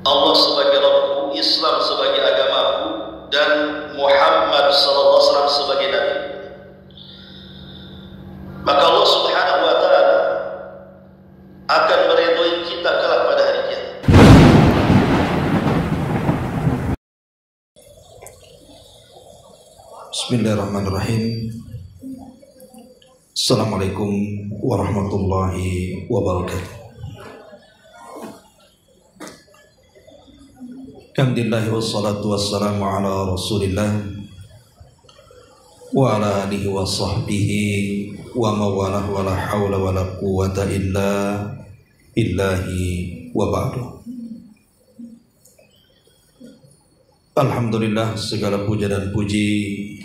Allah sebagai Rabbku, Islam sebagai agamaku, dan Muhammad sallallahu alaihi wasallam sebagai nabi. Maka Allah Subhanahu wa taala akan meridhoi kita kelak pada hari kiamat. Bismillahirrahmanirrahim. Assalamualaikum warahmatullahi wabarakatuh. Alhamdulillah wassalatu wassalamu ala Rasulillah wa ala alihi wa sahbihi wa mawalah wa la hawla wa la quwwata illa billahi wa ba'du. Alhamdulillah, segala puja dan puji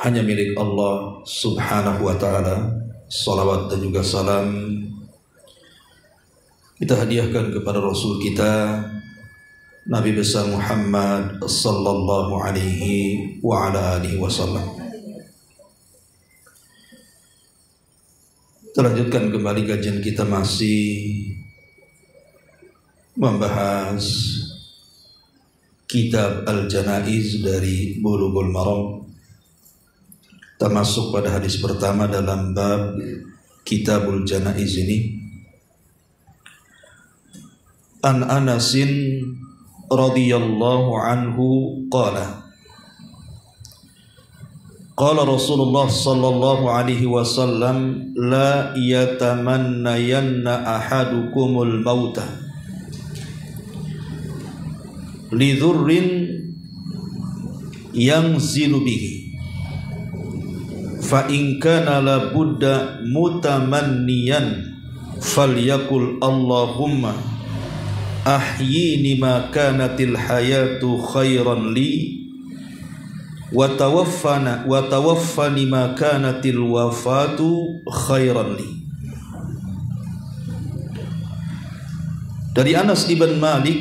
hanya milik Allah Subhanahu wa ta'ala. Salawat dan juga salam kita hadiahkan kepada Rasul kita Nabi besar Muhammad sallallahu alaihi wa ala alihi wasallam. Kita lanjutkan kembali kajian kita, masih membahas kitab Al-Janaiz dari Bulughul Maram. Kita masuk pada hadis pertama dalam bab Kitabul Janaiz ini. An Anasin radhiyallahu anhu qala qala Rasulullah sallallahu alaihi wasallam la yatamannayanna ahadukumul mauta lidhurrin yanzilu bihi fa in kana la budda mutamanniyan falyakul Allahumma ahyini ma kanatil hayatu khairan li wa tawaffani ma kanatil wafatu khairan li. Dari Anas ibn Malik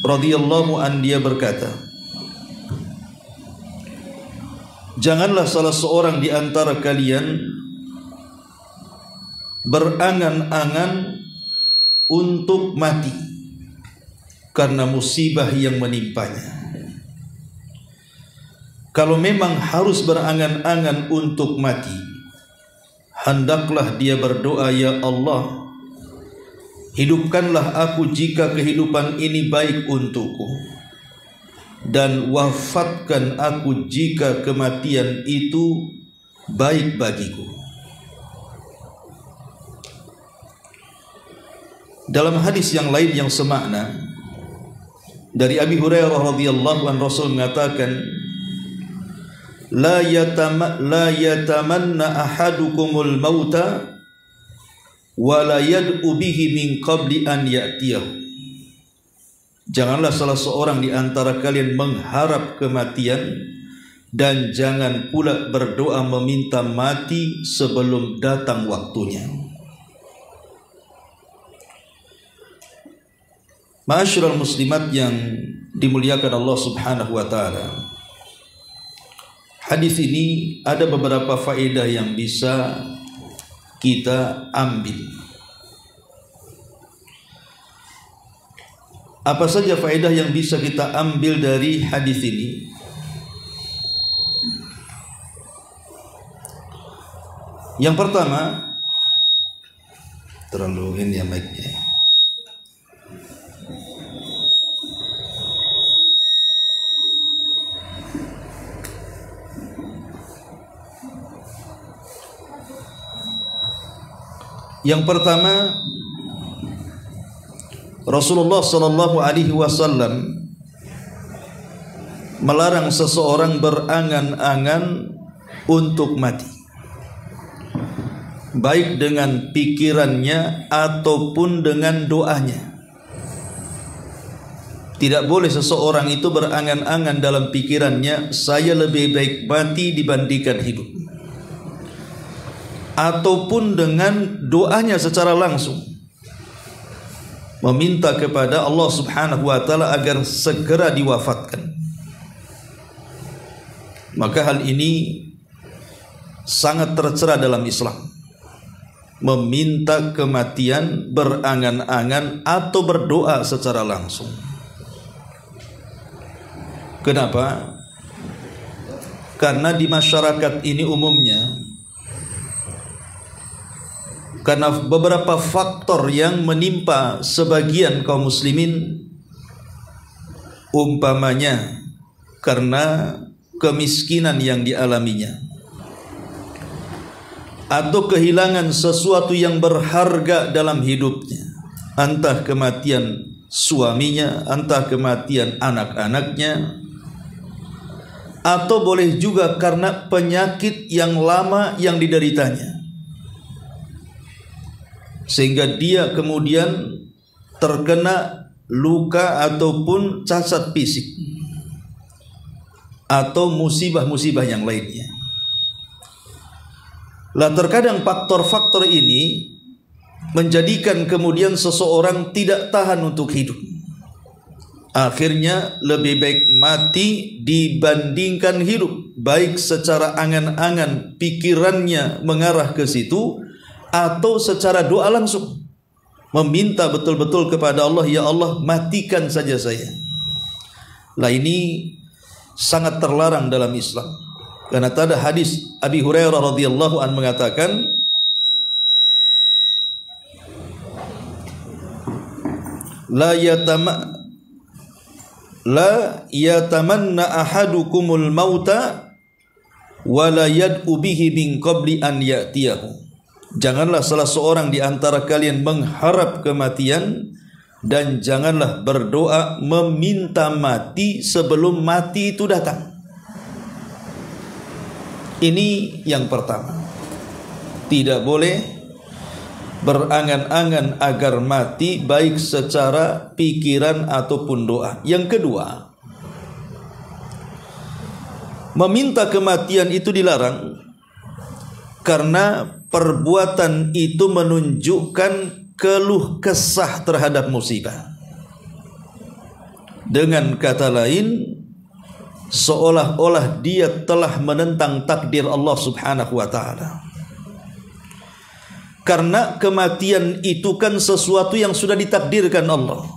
radhiyallahu an, dia berkata, janganlah salah seorang di antara kalian berangan-angan untuk mati karena musibah yang menimpanya. Kalau memang harus berangan-angan untuk mati, hendaklah dia berdoa, ya Allah, hidupkanlah aku jika kehidupan ini baik untukku, dan wafatkan aku jika kematian itu baik bagiku. Dalam hadis yang lain yang semakna dari Abi Hurairah radhiyallahu anhu, Rasul mengatakan, la yatamanna ahadukumul mauta wa la yad'u bihi min qabli an ya'tiyahu. Janganlah salah seorang di antara kalian mengharap kematian, dan jangan pula berdoa meminta mati sebelum datang waktunya. Ma'asyiral muslimat yang dimuliakan Allah Subhanahu wa ta'ala, hadis ini ada beberapa faedah yang bisa kita ambil. Apa saja faedah yang bisa kita ambil dari hadis ini? Yang pertama, terlalu ini ya mic-nya. Yang pertama, Rasulullah sallallahu alaihi wasallam melarang seseorang berangan-angan untuk mati, baik dengan pikirannya ataupun dengan doanya. Tidak boleh seseorang itu berangan-angan dalam pikirannya, saya lebih baik mati dibandingkan hidup, ataupun dengan doanya secara langsung, meminta kepada Allah Subhanahu wa ta'ala agar segera diwafatkan. Maka hal ini sangat tercela dalam Islam. meminta kematian, berangan-angan atau berdoa secara langsung. Kenapa? Karena di masyarakat ini umumnya, karena beberapa faktor yang menimpa sebagian kaum muslimin, umpamanya karena kemiskinan yang dialaminya, atau kehilangan sesuatu yang berharga dalam hidupnya, entah kematian suaminya, entah kematian anak-anaknya, atau boleh juga karena penyakit yang lama yang dideritanya, sehingga dia kemudian terkena luka ataupun cacat fisik atau musibah-musibah yang lainnya. Lah terkadang faktor-faktor ini menjadikan kemudian seseorang tidak tahan untuk hidup. Akhirnya lebih baik mati dibandingkan hidup, baik secara angan-angan pikirannya mengarah ke situ, atau secara doa langsung meminta betul-betul kepada Allah, ya Allah matikan saja saya. Lah ini sangat terlarang dalam Islam. Karena ada hadis Abi Hurairah radhiyallahu anhu mengatakan, la yatamanna ahadukumul mauta wa la yad'u bihi min qabli an ya'tiyahu. Janganlah salah seorang di antara kalian mengharap kematian, dan janganlah berdoa meminta mati sebelum mati itu datang. Ini yang pertama. Tidak boleh berangan-angan agar mati, baik secara pikiran ataupun doa. Yang kedua, meminta kematian itu dilarang karena perbuatan itu menunjukkan keluh kesah terhadap musibah. Dengan kata lain, seolah-olah dia telah menentang takdir Allah Subhanahu wa ta'ala. Karena kematian itu kan sesuatu yang sudah ditakdirkan Allah.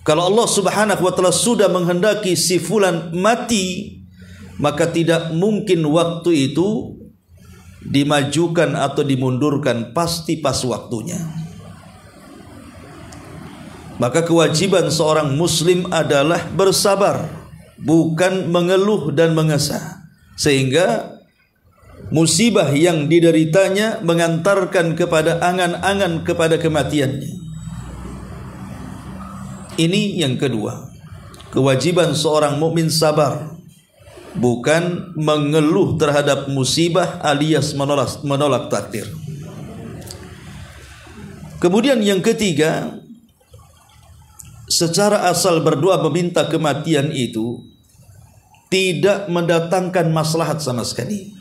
Kalau Allah Subhanahu wa ta'ala sudah menghendaki si fulan mati, maka tidak mungkin waktu itu dimajukan atau dimundurkan, pasti pas waktunya. Maka kewajiban seorang muslim adalah bersabar, bukan mengeluh dan mengesah, sehingga musibah yang dideritanya mengantarkan kepada angan-angan kepada kematiannya. Ini yang kedua. Kewajiban seorang mukmin sabar, bukan mengeluh terhadap musibah alias menolak takdir. Kemudian yang ketiga, secara asal berdoa meminta kematian itu tidak mendatangkan maslahat sama sekali.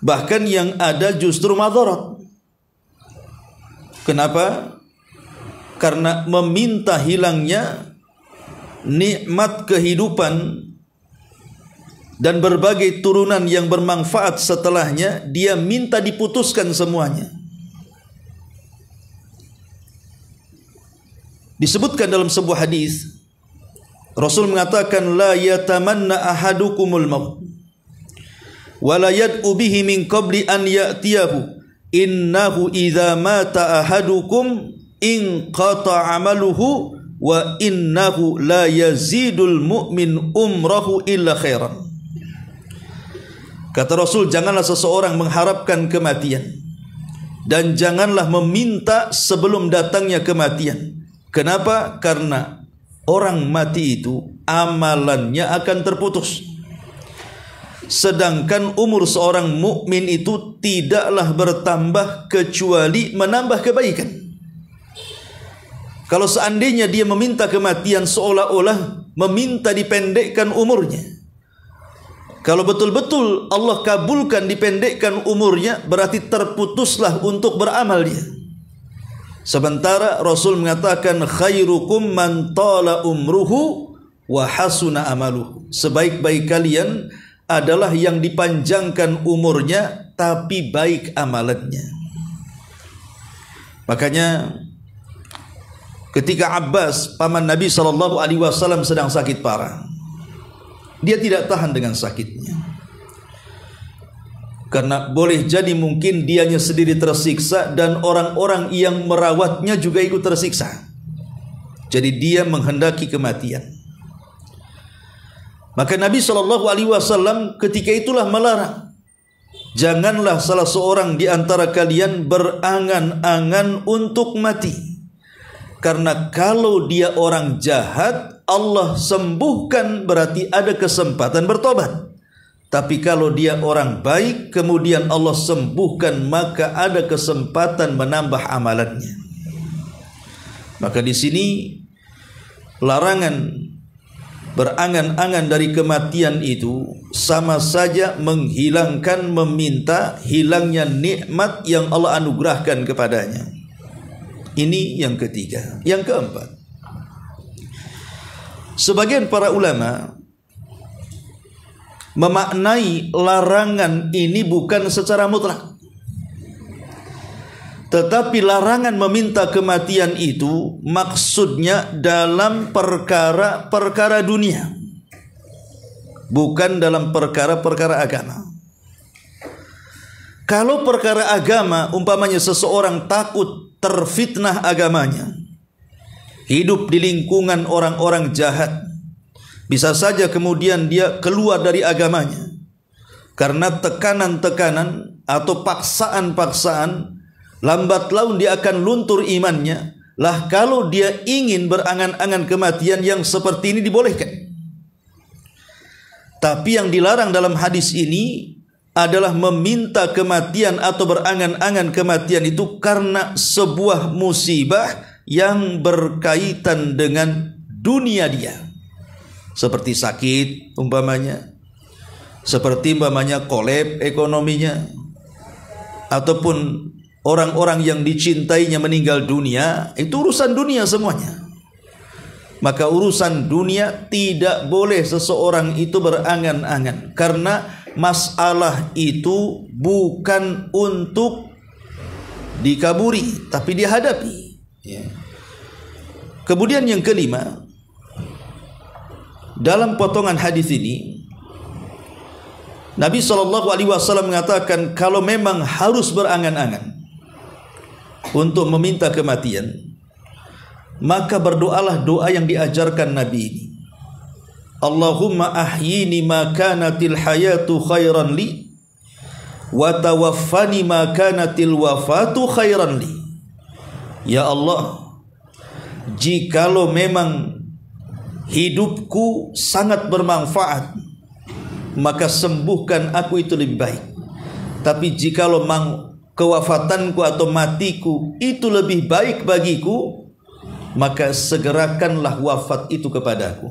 Bahkan yang ada justru madarat. Kenapa? Karena meminta hilangnya nikmat kehidupan dan berbagai turunan yang bermanfaat setelahnya, dia minta diputuskan semuanya. Disebutkan dalam sebuah hadis, Rasul mengatakan, la yatamanna ahadukumul maut wa la yad'u bihi min qabli an ya'tiyahu, innahu idza mata ahadukum in qata amaluhu wa innahu la yazidul mu'min umrahu illa khairan. Kata Rasul, janganlah seseorang mengharapkan kematian, dan janganlah meminta sebelum datangnya kematian. Kenapa? Karena orang mati itu amalannya akan terputus, sedangkan umur seorang mukmin itu tidaklah bertambah kecuali menambah kebaikan. Kalau seandainya dia meminta kematian, seolah-olah meminta dipendekkan umurnya. Kalau betul-betul Allah kabulkan dipendekkan umurnya, berarti terputuslah untuk beramal dia. Sementara Rasul mengatakan, khairukum man tala umruhu wa hasuna amaluhu. Sebaik-baik kalian adalah yang dipanjangkan umurnya tapi baik amalannya. Makanya ketika Abbas paman Nabi SAW sedang sakit parah, dia tidak tahan dengan sakitnya, karena boleh jadi mungkin dianya sendiri tersiksa dan orang-orang yang merawatnya juga ikut tersiksa. Jadi dia menghendaki kematian. Maka Nabi SAW ketika itulah melarang, janganlah salah seorang di antara kalian berangan-angan untuk mati, karena kalau dia orang jahat, Allah sembuhkan berarti ada kesempatan bertobat. Tapi kalau dia orang baik kemudian Allah sembuhkan, maka ada kesempatan menambah amalannya. Maka di sini larangan berangan-angan dari kematian itu sama saja menghilangkan, meminta hilangnya nikmat yang Allah anugerahkan kepadanya. Ini yang ketiga. Yang keempat, sebagian para ulama memaknai larangan ini bukan secara mutlak, tetapi larangan meminta kematian itu maksudnya dalam perkara-perkara dunia, bukan dalam perkara-perkara agama. Kalau perkara agama, umpamanya seseorang takut terfitnah agamanya, hidup di lingkungan orang-orang jahat, bisa saja kemudian dia keluar dari agamanya karena tekanan-tekanan atau paksaan-paksaan. Lambat laun dia akan luntur imannya. Lah kalau dia ingin berangan-angan kematian yang seperti ini dibolehkan. Tapi yang dilarang dalam hadis ini adalah meminta kematian atau berangan-angan kematian itu karena sebuah musibah yang berkaitan dengan dunia dia. Seperti sakit umpamanya, seperti umpamanya kolab ekonominya, ataupun orang-orang yang dicintainya meninggal dunia. Itu urusan dunia semuanya. Maka urusan dunia tidak boleh seseorang itu berangan-angan, karena masalah itu bukan untuk dikaburi tapi dihadapi. Kemudian yang kelima, dalam potongan hadis ini Nabi SAW mengatakan kalau memang harus berangan-angan untuk meminta kematian, maka berdoalah doa yang diajarkan Nabi ini. Allahumma ahyini ma kanatil hayatu khairan li wa tawaffani ma kanatil wafatu khairan li. Ya Allah, jikalau memang hidupku sangat bermanfaat, maka sembuhkan aku itu lebih baik. Tapi jikalau kewafatanku atau matiku itu lebih baik bagiku, maka segerakanlah wafat itu kepadaku.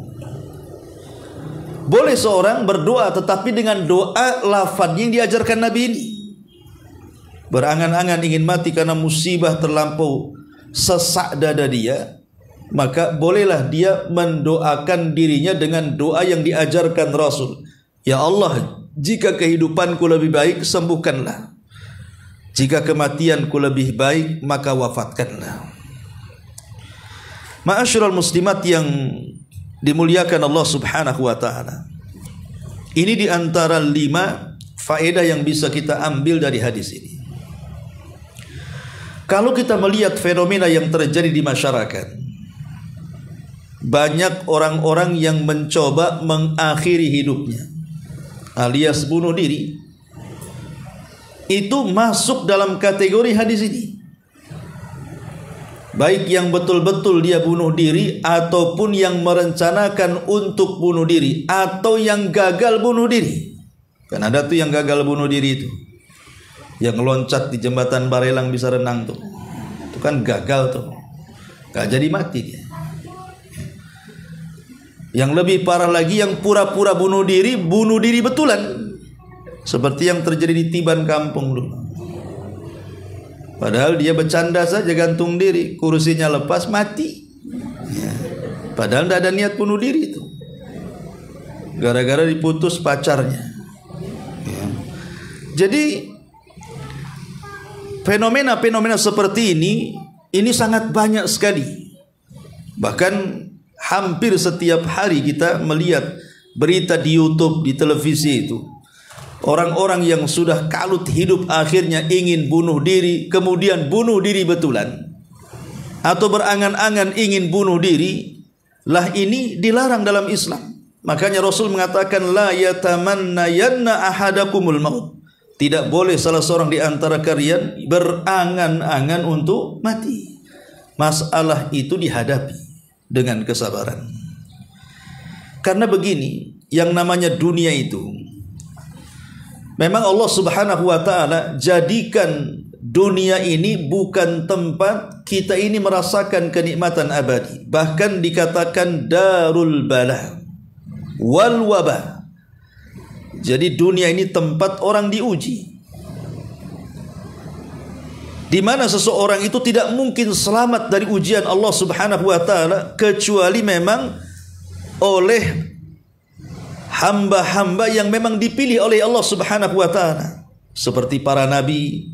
Boleh seorang berdoa tetapi dengan doa lafaz yang diajarkan Nabi ini. Berangan-angan ingin mati karena musibah terlampau sesak dada dia, maka bolehlah dia mendoakan dirinya dengan doa yang diajarkan Rasul. Ya Allah, jika kehidupanku lebih baik, sembuhkanlah. Jika kematianku lebih baik, maka wafatkanlah. Ma'asyiral muslimat yang dimuliakan Allah Subhanahu wa taala. Ini di antara 5 faedah yang bisa kita ambil dari hadis ini. Kalau kita melihat fenomena yang terjadi di masyarakat, banyak orang-orang yang mencoba mengakhiri hidupnya, alias bunuh diri. Itu masuk dalam kategori hadis ini. Baik yang betul-betul dia bunuh diri, ataupun yang merencanakan untuk bunuh diri, atau yang gagal bunuh diri. Kan ada tuh yang gagal bunuh diri itu, yang loncat di jembatan Barelang bisa renang tuh. Itu kan gagal tuh, gak jadi mati dia. Yang lebih parah lagi yang pura-pura bunuh diri betulan. Seperti yang terjadi di Tiban Kampung dulu. Padahal dia bercanda saja gantung diri, kursinya lepas mati. Ya. Padahal tidak ada niat bunuh diri itu. Gara-gara diputus pacarnya. Jadi fenomena-fenomena seperti ini sangat banyak sekali. Bahkan hampir setiap hari kita melihat berita di YouTube, di televisi itu. Orang-orang yang sudah kalut hidup akhirnya ingin bunuh diri, kemudian bunuh diri betulan, atau berangan-angan ingin bunuh diri. Lah ini dilarang dalam Islam. Makanya Rasul mengatakan la yatamannayanna ahadakumul maut. Tidak boleh salah seorang di antara kalian berangan-angan untuk mati. Masalah itu dihadapi dengan kesabaran. Karena begini, yang namanya dunia itu memang Allah Subhanahu wa taala jadikan dunia ini bukan tempat kita ini merasakan kenikmatan abadi. Bahkan dikatakan darul bala wal wabah. Jadi dunia ini tempat orang diuji, di mana seseorang itu tidak mungkin selamat dari ujian Allah Subhanahu wa taala kecuali memang oleh hamba-hamba yang memang dipilih oleh Allah Subhanahu wa taala, seperti para nabi,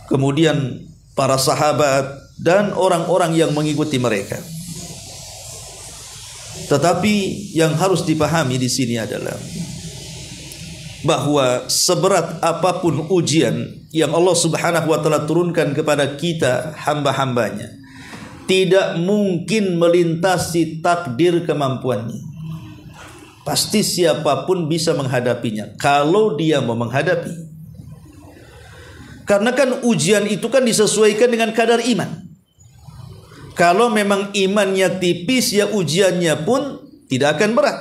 kemudian para sahabat dan orang-orang yang mengikuti mereka. Tetapi yang harus dipahami di sini adalah bahwa seberat apapun ujian yang Allah Subhanahu wa taala turunkan kepada kita hamba-hambanya, tidak mungkin melintasi takdir kemampuannya. Pasti siapapun bisa menghadapinya kalau dia mau menghadapi. Karena kan ujian itu kan disesuaikan dengan kadar iman. Kalau memang imannya tipis, ya ujiannya pun tidak akan berat.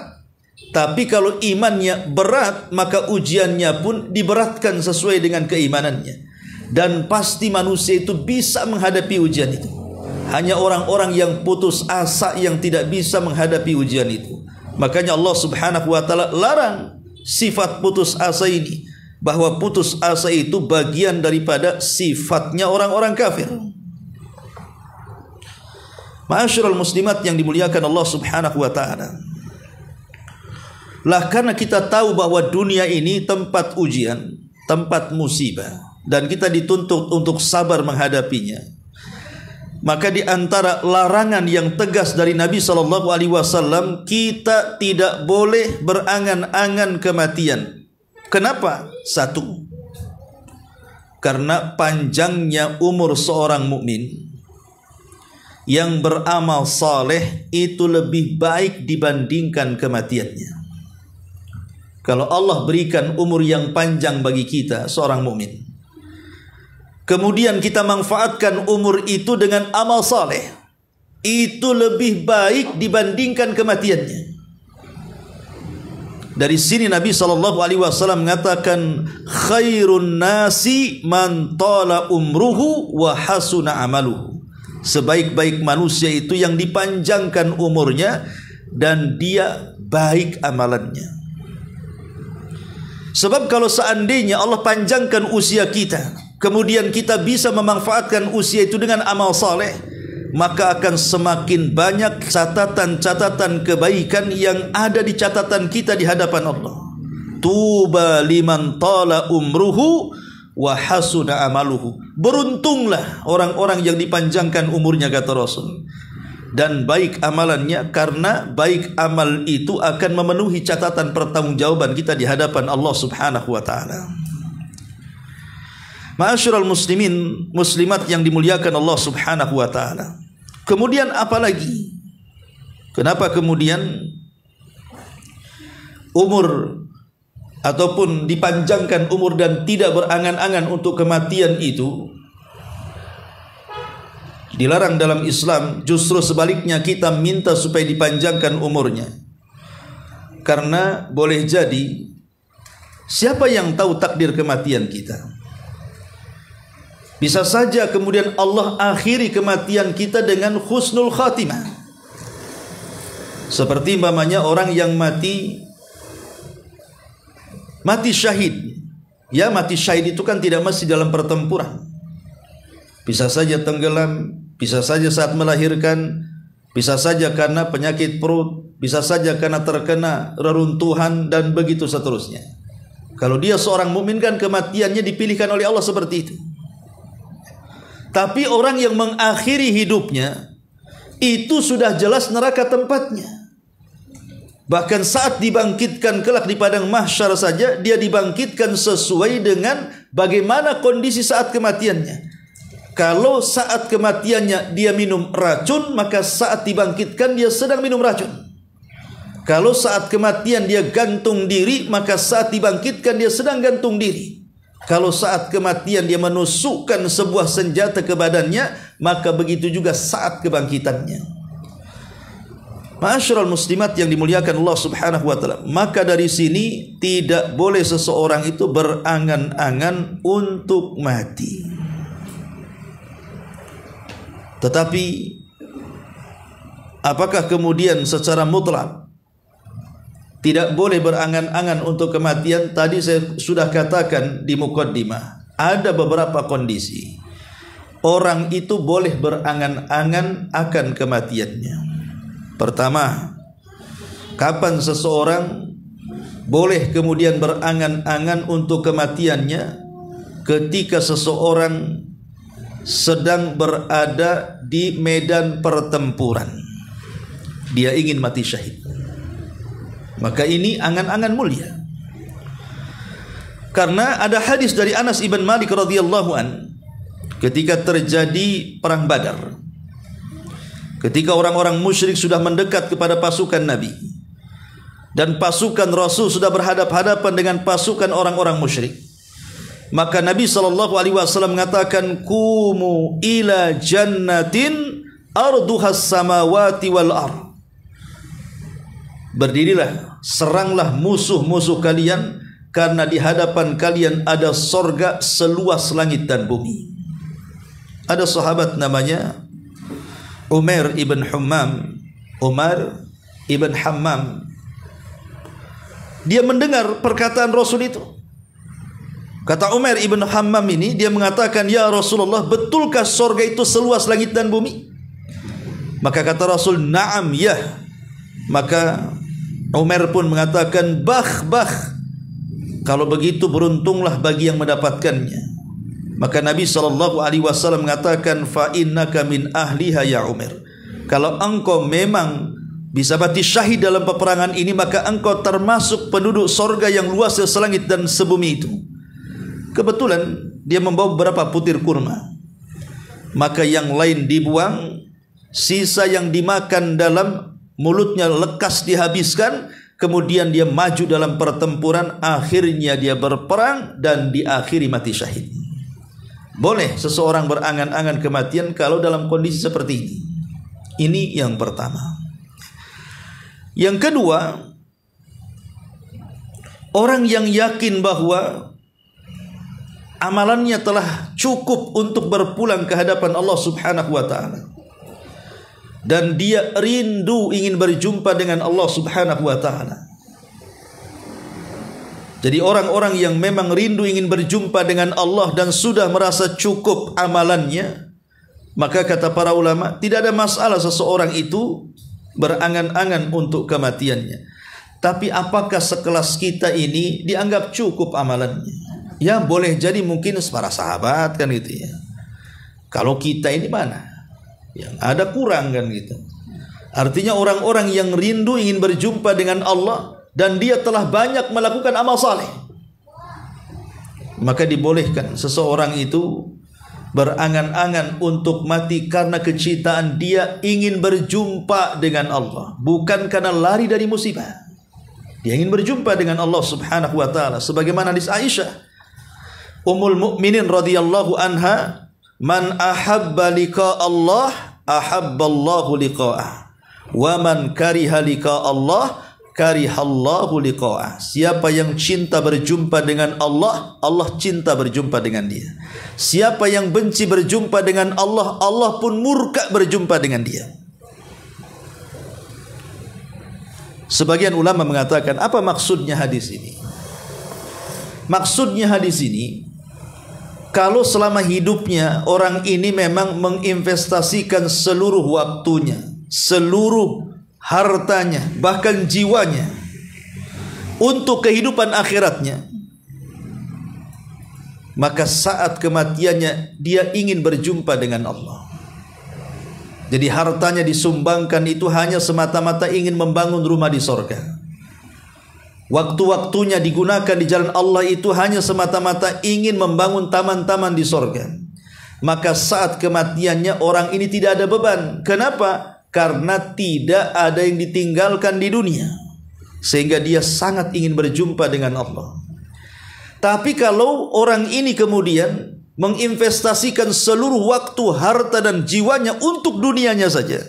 Tapi kalau imannya berat, maka ujiannya pun diberatkan sesuai dengan keimanannya. Dan pasti manusia itu bisa menghadapi ujian itu. Hanya orang-orang yang putus asa yang tidak bisa menghadapi ujian itu. Makanya Allah Subhanahu wa taala larang sifat putus asa ini, bahwa putus asa itu bagian daripada sifatnya orang-orang kafir. Ma'asyiral muslimat yang dimuliakan Allah Subhanahu wa taala. Lah karena kita tahu bahwa dunia ini tempat ujian, tempat musibah, dan kita dituntut untuk sabar menghadapinya. Maka di antara larangan yang tegas dari Nabi SAW, kita tidak boleh berangan-angan kematian. Kenapa? Satu, karena panjangnya umur seorang mukmin yang beramal saleh itu lebih baik dibandingkan kematiannya. Kalau Allah berikan umur yang panjang bagi kita, seorang mukmin, kemudian kita manfaatkan umur itu dengan amal saleh, itu lebih baik dibandingkan kematiannya. Dari sini Nabi SAW mengatakan, khairun nasi man tala umruhu wa hasuna amaluhu. Sebaik-baik manusia itu yang dipanjangkan umurnya dan dia baik amalannya. Sebab kalau seandainya Allah panjangkan usia kita, kemudian kita bisa memanfaatkan usia itu dengan amal saleh, maka akan semakin banyak catatan-catatan kebaikan yang ada di catatan kita di hadapan Allah. Tuba liman tala umruhu wa hasuna amaluhu. Beruntunglah orang-orang yang dipanjangkan umurnya, kata Rasul, dan baik amalannya, karena baik amal itu akan memenuhi catatan pertanggungjawaban kita di hadapan Allah Subhanahu wa taala. Ma'asyiral muslimin muslimat yang dimuliakan Allah Subhanahu wa taala. Kemudian apa lagi? Kenapa kemudian umur ataupun dipanjangkan umur dan tidak berangan-angan untuk kematian itu dilarang dalam Islam? Justru sebaliknya, kita minta supaya dipanjangkan umurnya. Karena boleh jadi siapa yang tahu takdir kematian kita? Bisa saja kemudian Allah akhiri kematian kita dengan husnul khatimah. Seperti umpamanya orang yang mati syahid. Ya, mati syahid itu kan tidak mesti dalam pertempuran. Bisa saja tenggelam, bisa saja saat melahirkan, bisa saja karena penyakit perut, bisa saja karena terkena reruntuhan, dan begitu seterusnya. Kalau dia seorang mukmin kan kematiannya dipilihkan oleh Allah seperti itu. Tapi orang yang mengakhiri hidupnya itu sudah jelas neraka tempatnya. Bahkan saat dibangkitkan kelak di padang mahsyar saja, dia dibangkitkan sesuai dengan bagaimana kondisi saat kematiannya. Kalau saat kematiannya dia minum racun, maka saat dibangkitkan dia sedang minum racun. Kalau saat kematian dia gantung diri, maka saat dibangkitkan dia sedang gantung diri. Kalau saat kematian dia menusukkan sebuah senjata ke badannya, maka begitu juga saat kebangkitannya. Ma'asyiral muslimat yang dimuliakan Allah Subhanahu wa taala, maka dari sini tidak boleh seseorang itu berangan-angan untuk mati. Tetapi apakah kemudian secara mutlak tidak boleh berangan-angan untuk kematian? Tadi saya sudah katakan di muqaddimah, ada beberapa kondisi orang itu boleh berangan-angan akan kematiannya. Pertama, kapan seseorang boleh kemudian berangan-angan untuk kematiannya? Ketika seseorang sedang berada di medan pertempuran, dia ingin mati syahid, maka ini angan-angan mulia. Karena ada hadis dari Anas ibn Malik radhiyallahu an, ketika terjadi perang Badar, ketika orang-orang musyrik sudah mendekat kepada pasukan Nabi dan pasukan Rasul sudah berhadap-hadapan dengan pasukan orang-orang musyrik, maka Nabi SAW mengatakan, kumu ila jannatin arduhas samawati wal ard. Berdirilah, seranglah musuh-musuh kalian, karena di hadapan kalian ada sorga seluas langit dan bumi. Ada sahabat namanya Umar ibn Hammam. Dia mendengar perkataan Rasul itu. Kata Umar ibn Hammam ini, dia mengatakan, ya Rasulullah, betulkah sorga itu seluas langit dan bumi? Maka kata Rasul, na'am, ya. Maka Umar pun mengatakan, bah. Kalau begitu beruntunglah bagi yang mendapatkannya. Maka Nabi SAW mengatakan, fa innaka min ahliha ya Umar. Kalau engkau memang bisa mati syahid dalam peperangan ini, maka engkau termasuk penduduk sorga yang luas selangit dan sebumi itu. Kebetulan dia membawa beberapa putir kurma, maka yang lain dibuang, sisa yang dimakan dalam mulutnya lekas dihabiskan. Kemudian dia maju dalam pertempuran, akhirnya dia berperang dan diakhiri mati syahid. Boleh seseorang berangan-angan kematian kalau dalam kondisi seperti ini. Ini yang pertama. Yang kedua, orang yang yakin bahwa amalannya telah cukup untuk berpulang ke hadapan Allah Subhanahu wa taala, dan dia rindu ingin berjumpa dengan Allah Subhanahu wa taala. Jadi orang-orang yang memang rindu ingin berjumpa dengan Allah dan sudah merasa cukup amalannya, maka kata para ulama, tidak ada masalah seseorang itu berangan-angan untuk kematiannya. Tapi apakah sekelas kita ini dianggap cukup amalannya? Ya boleh jadi mungkin para sahabat kan gitu ya. Kalau kita ini mana? Yang ada kurang kan gitu. Artinya orang-orang yang rindu ingin berjumpa dengan Allah dan dia telah banyak melakukan amal saleh, maka dibolehkan seseorang itu berangan-angan untuk mati karena kecintaan dia ingin berjumpa dengan Allah, bukan karena lari dari musibah. Dia ingin berjumpa dengan Allah Subhanahu wa taala, sebagaimana hadis Aisyah Ummul Mukminin radhiyallahu anha, man ahabba liqa Allah ahabballahu liqa'ah, wa man kariha liqa Allah karihallahu liqa'ah. Siapa yang cinta berjumpa dengan Allah, Allah cinta berjumpa dengan dia. Siapa yang benci berjumpa dengan Allah, Allah pun murka berjumpa dengan dia. Sebagian ulama mengatakan, apa maksudnya hadis ini? Maksudnya hadis ini, kalau selama hidupnya orang ini memang menginvestasikan seluruh waktunya, seluruh hartanya, bahkan jiwanya untuk kehidupan akhiratnya, maka saat kematiannya dia ingin berjumpa dengan Allah. Jadi hartanya disumbangkan itu hanya semata-mata ingin membangun rumah di sorga. Waktu-waktunya digunakan di jalan Allah itu hanya semata-mata ingin membangun taman-taman di sorga. Maka saat kematiannya orang ini tidak ada beban. Kenapa? Karena tidak ada yang ditinggalkan di dunia, sehingga dia sangat ingin berjumpa dengan Allah. Tapi kalau orang ini kemudian menginvestasikan seluruh waktu, harta dan jiwanya untuk dunianya saja,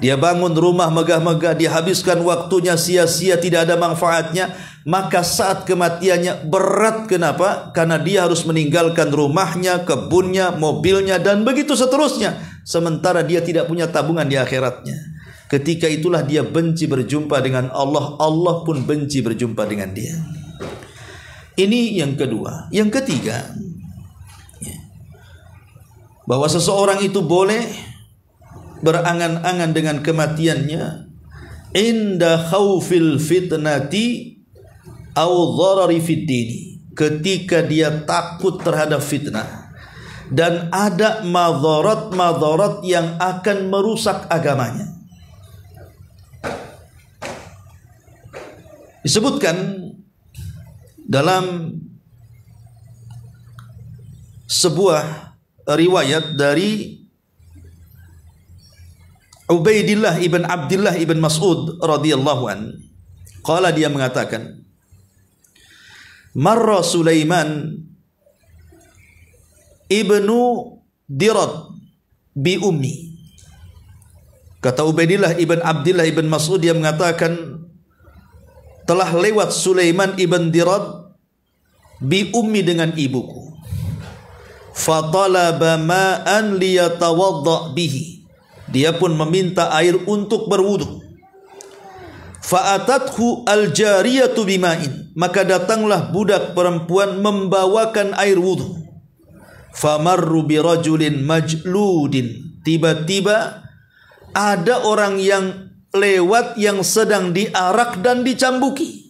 dia bangun rumah megah-megah, dia habiskan waktunya sia-sia, tidak ada manfaatnya, maka saat kematiannya berat. Kenapa? Karena dia harus meninggalkan rumahnya, kebunnya, mobilnya, dan begitu seterusnya. Sementara dia tidak punya tabungan di akhiratnya. Ketika itulah dia benci berjumpa dengan Allah, Allah pun benci berjumpa dengan dia. Ini yang kedua. Yang ketiga, bahwa seseorang itu boleh berangan-angan dengan kematiannya inda khaufil fitnati au dharari fid dini, ketika dia takut terhadap fitnah dan ada madharat-madharat yang akan merusak agamanya. Disebutkan dalam sebuah riwayat dari Ubaidillah ibn Abdullah ibn Mas'ud radhiyallahu an, qala, dia mengatakan, marra Sulaiman ibnu Dirad bi ummi. Kata Ubaidillah ibn Abdullah ibn Mas'ud, dia mengatakan, telah lewat Sulaiman ibn Dirad bi ummi, dengan ibuku. Fatalaba ma'an liyatawadda bihi, dia pun meminta air untuk berwudu. Fa'atathu al-jariyatu bima'in, maka datanglah budak perempuan membawakan air wudu. Famarru birajulin majludin, tiba-tiba ada orang yang lewat yang sedang diarak dan dicambuki.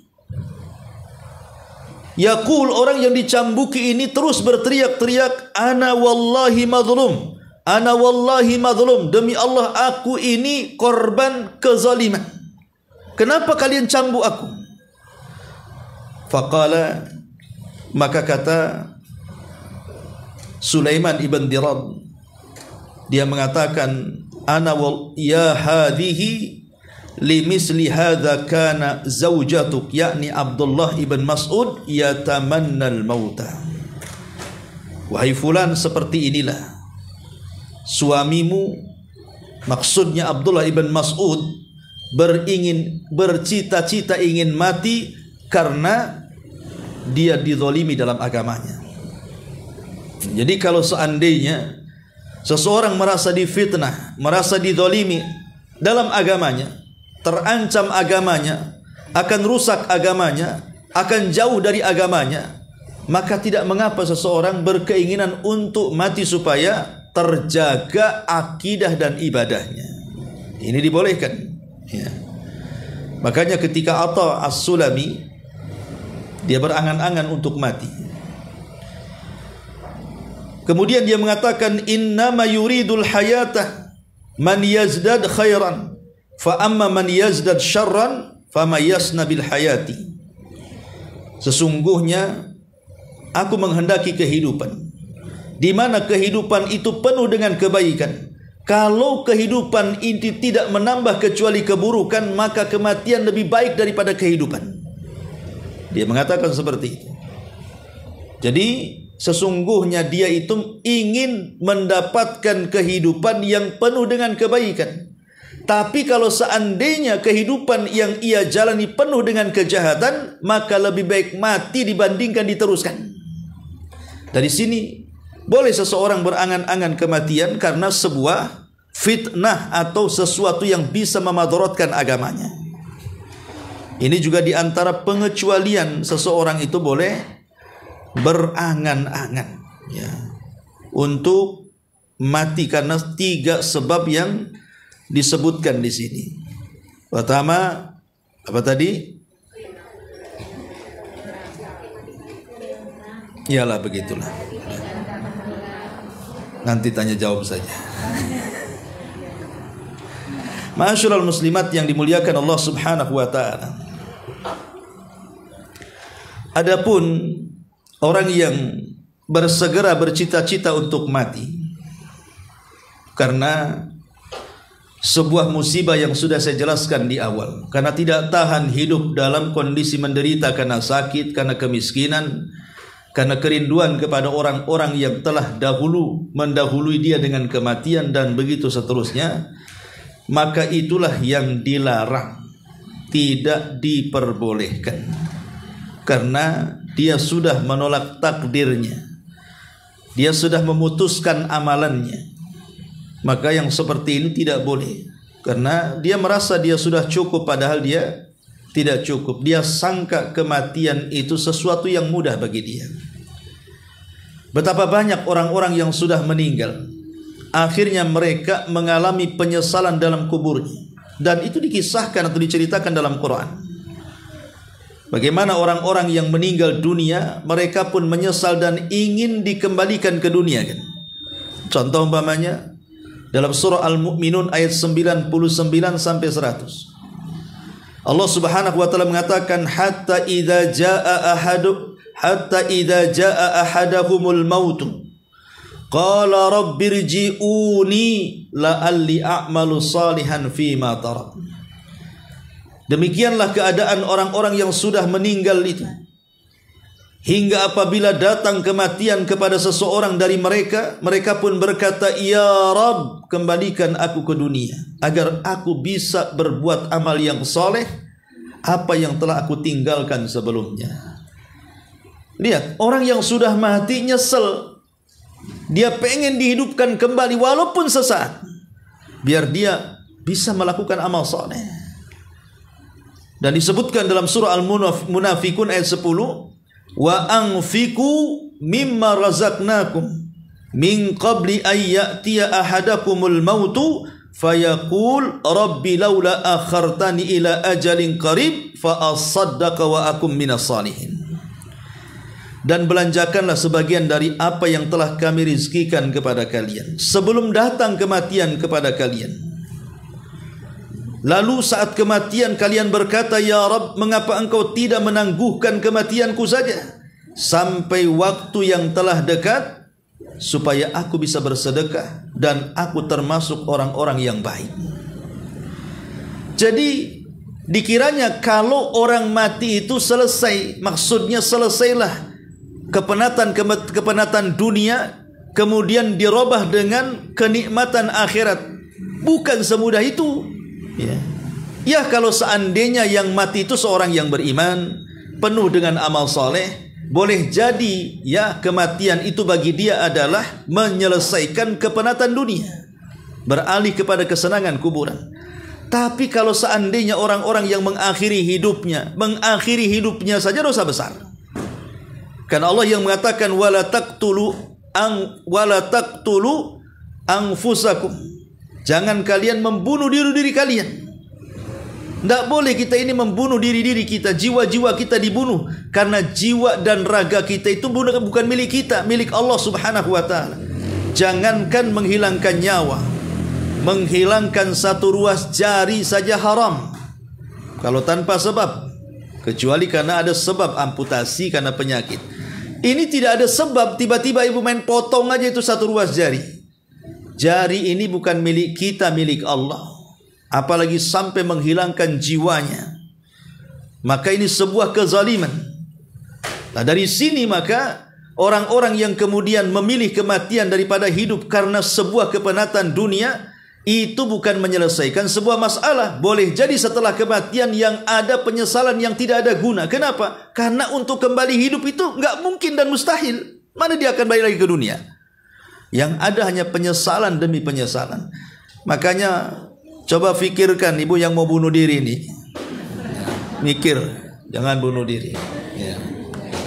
Yaqul, orang yang dicambuki ini terus berteriak-teriak, ana wallahi mazlum, ana wallahi mazlum, demi Allah aku ini korban kezaliman. Kenapa kalian cambuk aku? Faqala, maka kata Sulaiman ibn Dirad, dia mengatakan, ana ya hadhihi limisli hadza kana zaujatuk, yakni Abdullah ibn Mas'ud, yatamannal mauta. Wahai fulan, seperti inilah suamimu, maksudnya Abdullah ibn Mas'ud, bercita-cita ingin mati karena dia dizalimi dalam agamanya. Jadi kalau seandainya seseorang merasa difitnah, merasa dizalimi dalam agamanya, terancam agamanya, akan rusak agamanya, akan jauh dari agamanya, maka tidak mengapa seseorang berkeinginan untuk mati supaya terjaga akidah dan ibadahnya. Ini dibolehkan, ya. Makanya ketika Atha As-Sulami, dia berangan-angan untuk mati. Kemudian dia mengatakan, innama yuridul hayata man yazdad khairan, fa amma man yazdad syarran fama yasna bil hayati. Sesungguhnya aku menghendaki kehidupan di mana kehidupan itu penuh dengan kebaikan. Kalau kehidupan ini tidak menambah kecuali keburukan, maka kematian lebih baik daripada kehidupan. Dia mengatakan seperti itu. Jadi sesungguhnya dia itu ingin mendapatkan kehidupan yang penuh dengan kebaikan. Tapi kalau seandainya kehidupan yang ia jalani penuh dengan kejahatan, maka lebih baik mati dibandingkan diteruskan. Dari sini boleh seseorang berangan-angan kematian karena sebuah fitnah atau sesuatu yang bisa memadaratkan agamanya. Ini juga diantara pengecualian seseorang itu boleh berangan-angan, ya, untuk mati karena 3 sebab yang disebutkan di sini. Pertama, apa tadi? Iyalah begitulah. Nanti tanya jawab saja. Ma'asyiral muslimat yang dimuliakan Allah Subhanahu wa taala. Adapun orang yang bersegera bercita-cita untuk mati karena sebuah musibah yang sudah saya jelaskan di awal, karena tidak tahan hidup dalam kondisi menderita karena sakit, karena kemiskinan, karena kerinduan kepada orang-orang yang telah dahulu mendahului dia dengan kematian dan begitu seterusnya, maka itulah yang dilarang, tidak diperbolehkan, karena dia sudah menolak takdirnya, dia sudah memutuskan amalannya. Maka yang seperti ini tidak boleh, karena dia merasa dia sudah cukup padahal dia tidak cukup. Dia sangka kematian itu sesuatu yang mudah bagi dia. Betapa banyak orang-orang yang sudah meninggal, akhirnya mereka mengalami penyesalan dalam kuburnya, dan itu dikisahkan atau diceritakan dalam Quran. Bagaimana orang-orang yang meninggal dunia, mereka pun menyesal dan ingin dikembalikan ke dunia kan? Contoh umpamanya dalam surah Al-Mu'minun ayat 99 sampai 100. Allah Subhanahu wa taala mengatakan hatta idza jaa ahadahumul maut qala rabbirji'uni la'alli a'malu salihan fima tarak. Demikianlah keadaan orang-orang yang sudah meninggal itu, hingga apabila datang kematian kepada seseorang dari mereka, mereka pun berkata, "Ya Rabb, kembalikan aku ke dunia agar aku bisa berbuat amal yang soleh apa yang telah aku tinggalkan sebelumnya." Lihat, orang yang sudah mati nyesel, dia pengen dihidupkan kembali walaupun sesaat, biar dia bisa melakukan amal soleh. Dan disebutkan dalam surah Al-Munafikun ayat 10, wa anfiqu mimma razaqnakum min qabli ay ya'tiya ahadakumul mautu fayaqul rabbi laula akhartani ila ajalin qarib fa asaddaqa wa akum minas salihin. Dan belanjakanlah sebagian dari apa yang telah kami rizkikan kepada kalian sebelum datang kematian kepada kalian. Lalu saat kematian kalian berkata, "Ya Rabb, mengapa engkau tidak menangguhkan kematianku saja sampai waktu yang telah dekat supaya aku bisa bersedekah dan aku termasuk orang-orang yang baik." Jadi dikiranya kalau orang mati itu selesai, maksudnya selesailah kepenatan dunia, kemudian dirubah dengan kenikmatan akhirat. Bukan semudah itu. Ya, kalau seandainya yang mati itu seorang yang beriman, penuh dengan amal soleh, boleh jadi ya kematian itu bagi dia adalah menyelesaikan kepenatan dunia, beralih kepada kesenangan kuburan. Tapi kalau seandainya orang-orang yang mengakhiri hidupnya saja dosa besar. Karena Allah yang mengatakan wala taqtulu anfusakum. Jangan kalian membunuh diri kalian. Tidak boleh kita ini membunuh diri kita, jiwa-jiwa kita dibunuh, karena jiwa dan raga kita itu bukan milik kita, milik Allah Subhanahu wa taala. Jangankan menghilangkan nyawa, menghilangkan satu ruas jari saja haram kalau tanpa sebab, kecuali karena ada sebab amputasi karena penyakit. Ini tidak ada sebab, tiba-tiba ibu main potong aja itu satu ruas jari. Jari ini bukan milik kita, milik Allah. Apalagi sampai menghilangkan jiwanya, maka ini sebuah kezaliman. Nah, dari sini maka orang-orang yang kemudian memilih kematian daripada hidup karena sebuah kepenatan dunia, itu bukan menyelesaikan sebuah masalah. Boleh jadi setelah kematian yang ada penyesalan yang tidak ada guna. Kenapa? Karena untuk kembali hidup itu nggak mungkin dan mustahil. Mana dia akan balik lagi ke dunia? Yang ada hanya penyesalan demi penyesalan. Makanya coba fikirkan ibu yang mau bunuh diri ini, mikir, jangan bunuh diri ya.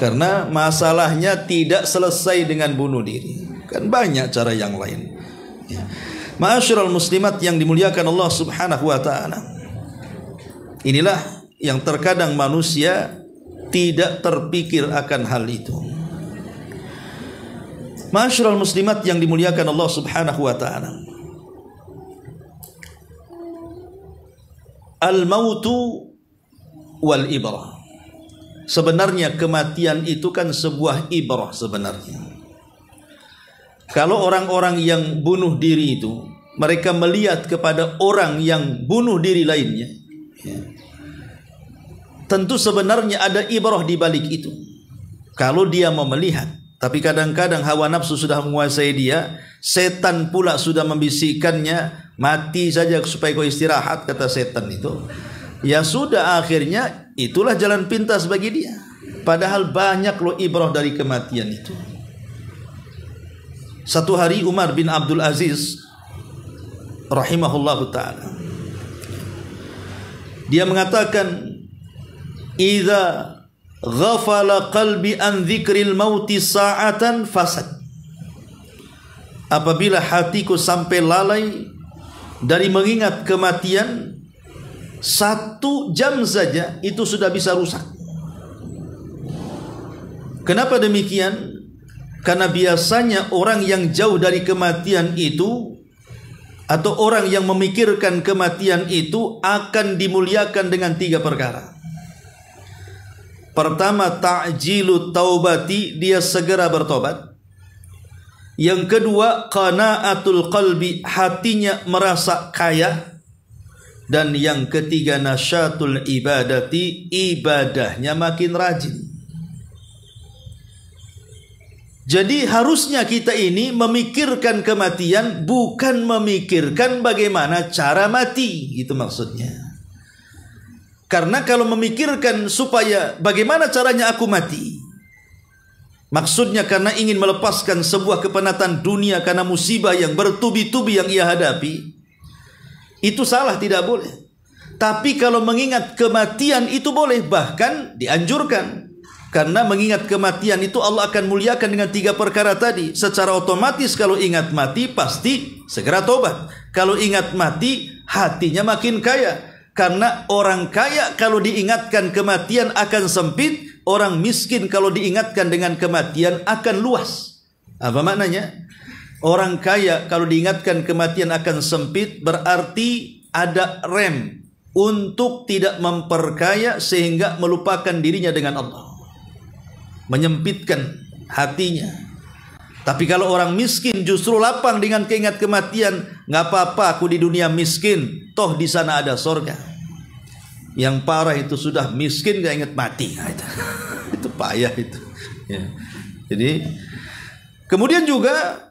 Karena masalahnya tidak selesai dengan bunuh diri, kan banyak cara yang lain ya. Ma'asyiral muslimat yang dimuliakan Allah Subhanahu wa ta'ala, inilah yang terkadang manusia tidak terpikir akan hal itu. Ma'asyiral muslimat yang dimuliakan Allah Subhanahu wa taala. Al-mautu wal ibrah. Sebenarnya kematian itu kan sebuah ibrah sebenarnya. Kalau orang-orang yang bunuh diri itu, mereka melihat kepada orang yang bunuh diri lainnya, tentu sebenarnya ada ibrah di balik itu. Kalau dia mau melihat. Tapi kadang-kadang hawa nafsu sudah menguasai dia, setan pula sudah membisikkannya, mati saja supaya kau istirahat, kata setan itu. Ya sudah, akhirnya itulah jalan pintas bagi dia. Padahal banyak loh ibrah dari kematian itu. Satu hari Umar bin Abdul Aziz rahimahullahu ta'ala, dia mengatakan, "Idza ghafala qalbi an dzikril mauti sa'atan fasad." Apabila hatiku sampai lalai dari mengingat kematian, 1 jam saja itu sudah bisa rusak. Kenapa demikian? Karena biasanya orang yang jauh dari kematian itu, atau orang yang memikirkan kematian itu, akan dimuliakan dengan 3 perkara. Pertama, ta'jilu taubati, dia segera bertobat. Yang kedua, qanaatul qalbi, hatinya merasa kaya. Dan yang ketiga, nasyatul ibadati, ibadahnya makin rajin. Jadi harusnya kita ini memikirkan kematian, bukan memikirkan bagaimana cara mati, gitu maksudnya. Karena kalau memikirkan supaya bagaimana caranya aku mati, maksudnya karena ingin melepaskan sebuah kepenatan dunia karena musibah yang bertubi-tubi yang ia hadapi, itu salah, tidak boleh. Tapi kalau mengingat kematian itu boleh, bahkan dianjurkan. Karena mengingat kematian itu Allah akan muliakan dengan 3 perkara tadi. Secara otomatis kalau ingat mati pasti segera tobat. Kalau ingat mati hatinya makin kaya. Karena orang kaya kalau diingatkan kematian akan sempit, orang miskin kalau diingatkan dengan kematian akan luas. Apa maknanya? Orang kaya kalau diingatkan kematian akan sempit, berarti ada rem untuk tidak memperkaya sehingga melupakan dirinya dengan Allah, menyempitkan hatinya. Tapi kalau orang miskin justru lapang dengan keingat kematian, nggak apa-apa aku di dunia miskin, toh di sana ada sorga. Yang parah itu sudah miskin gak ingat mati, nah, itu payah itu. Ya. Jadi kemudian juga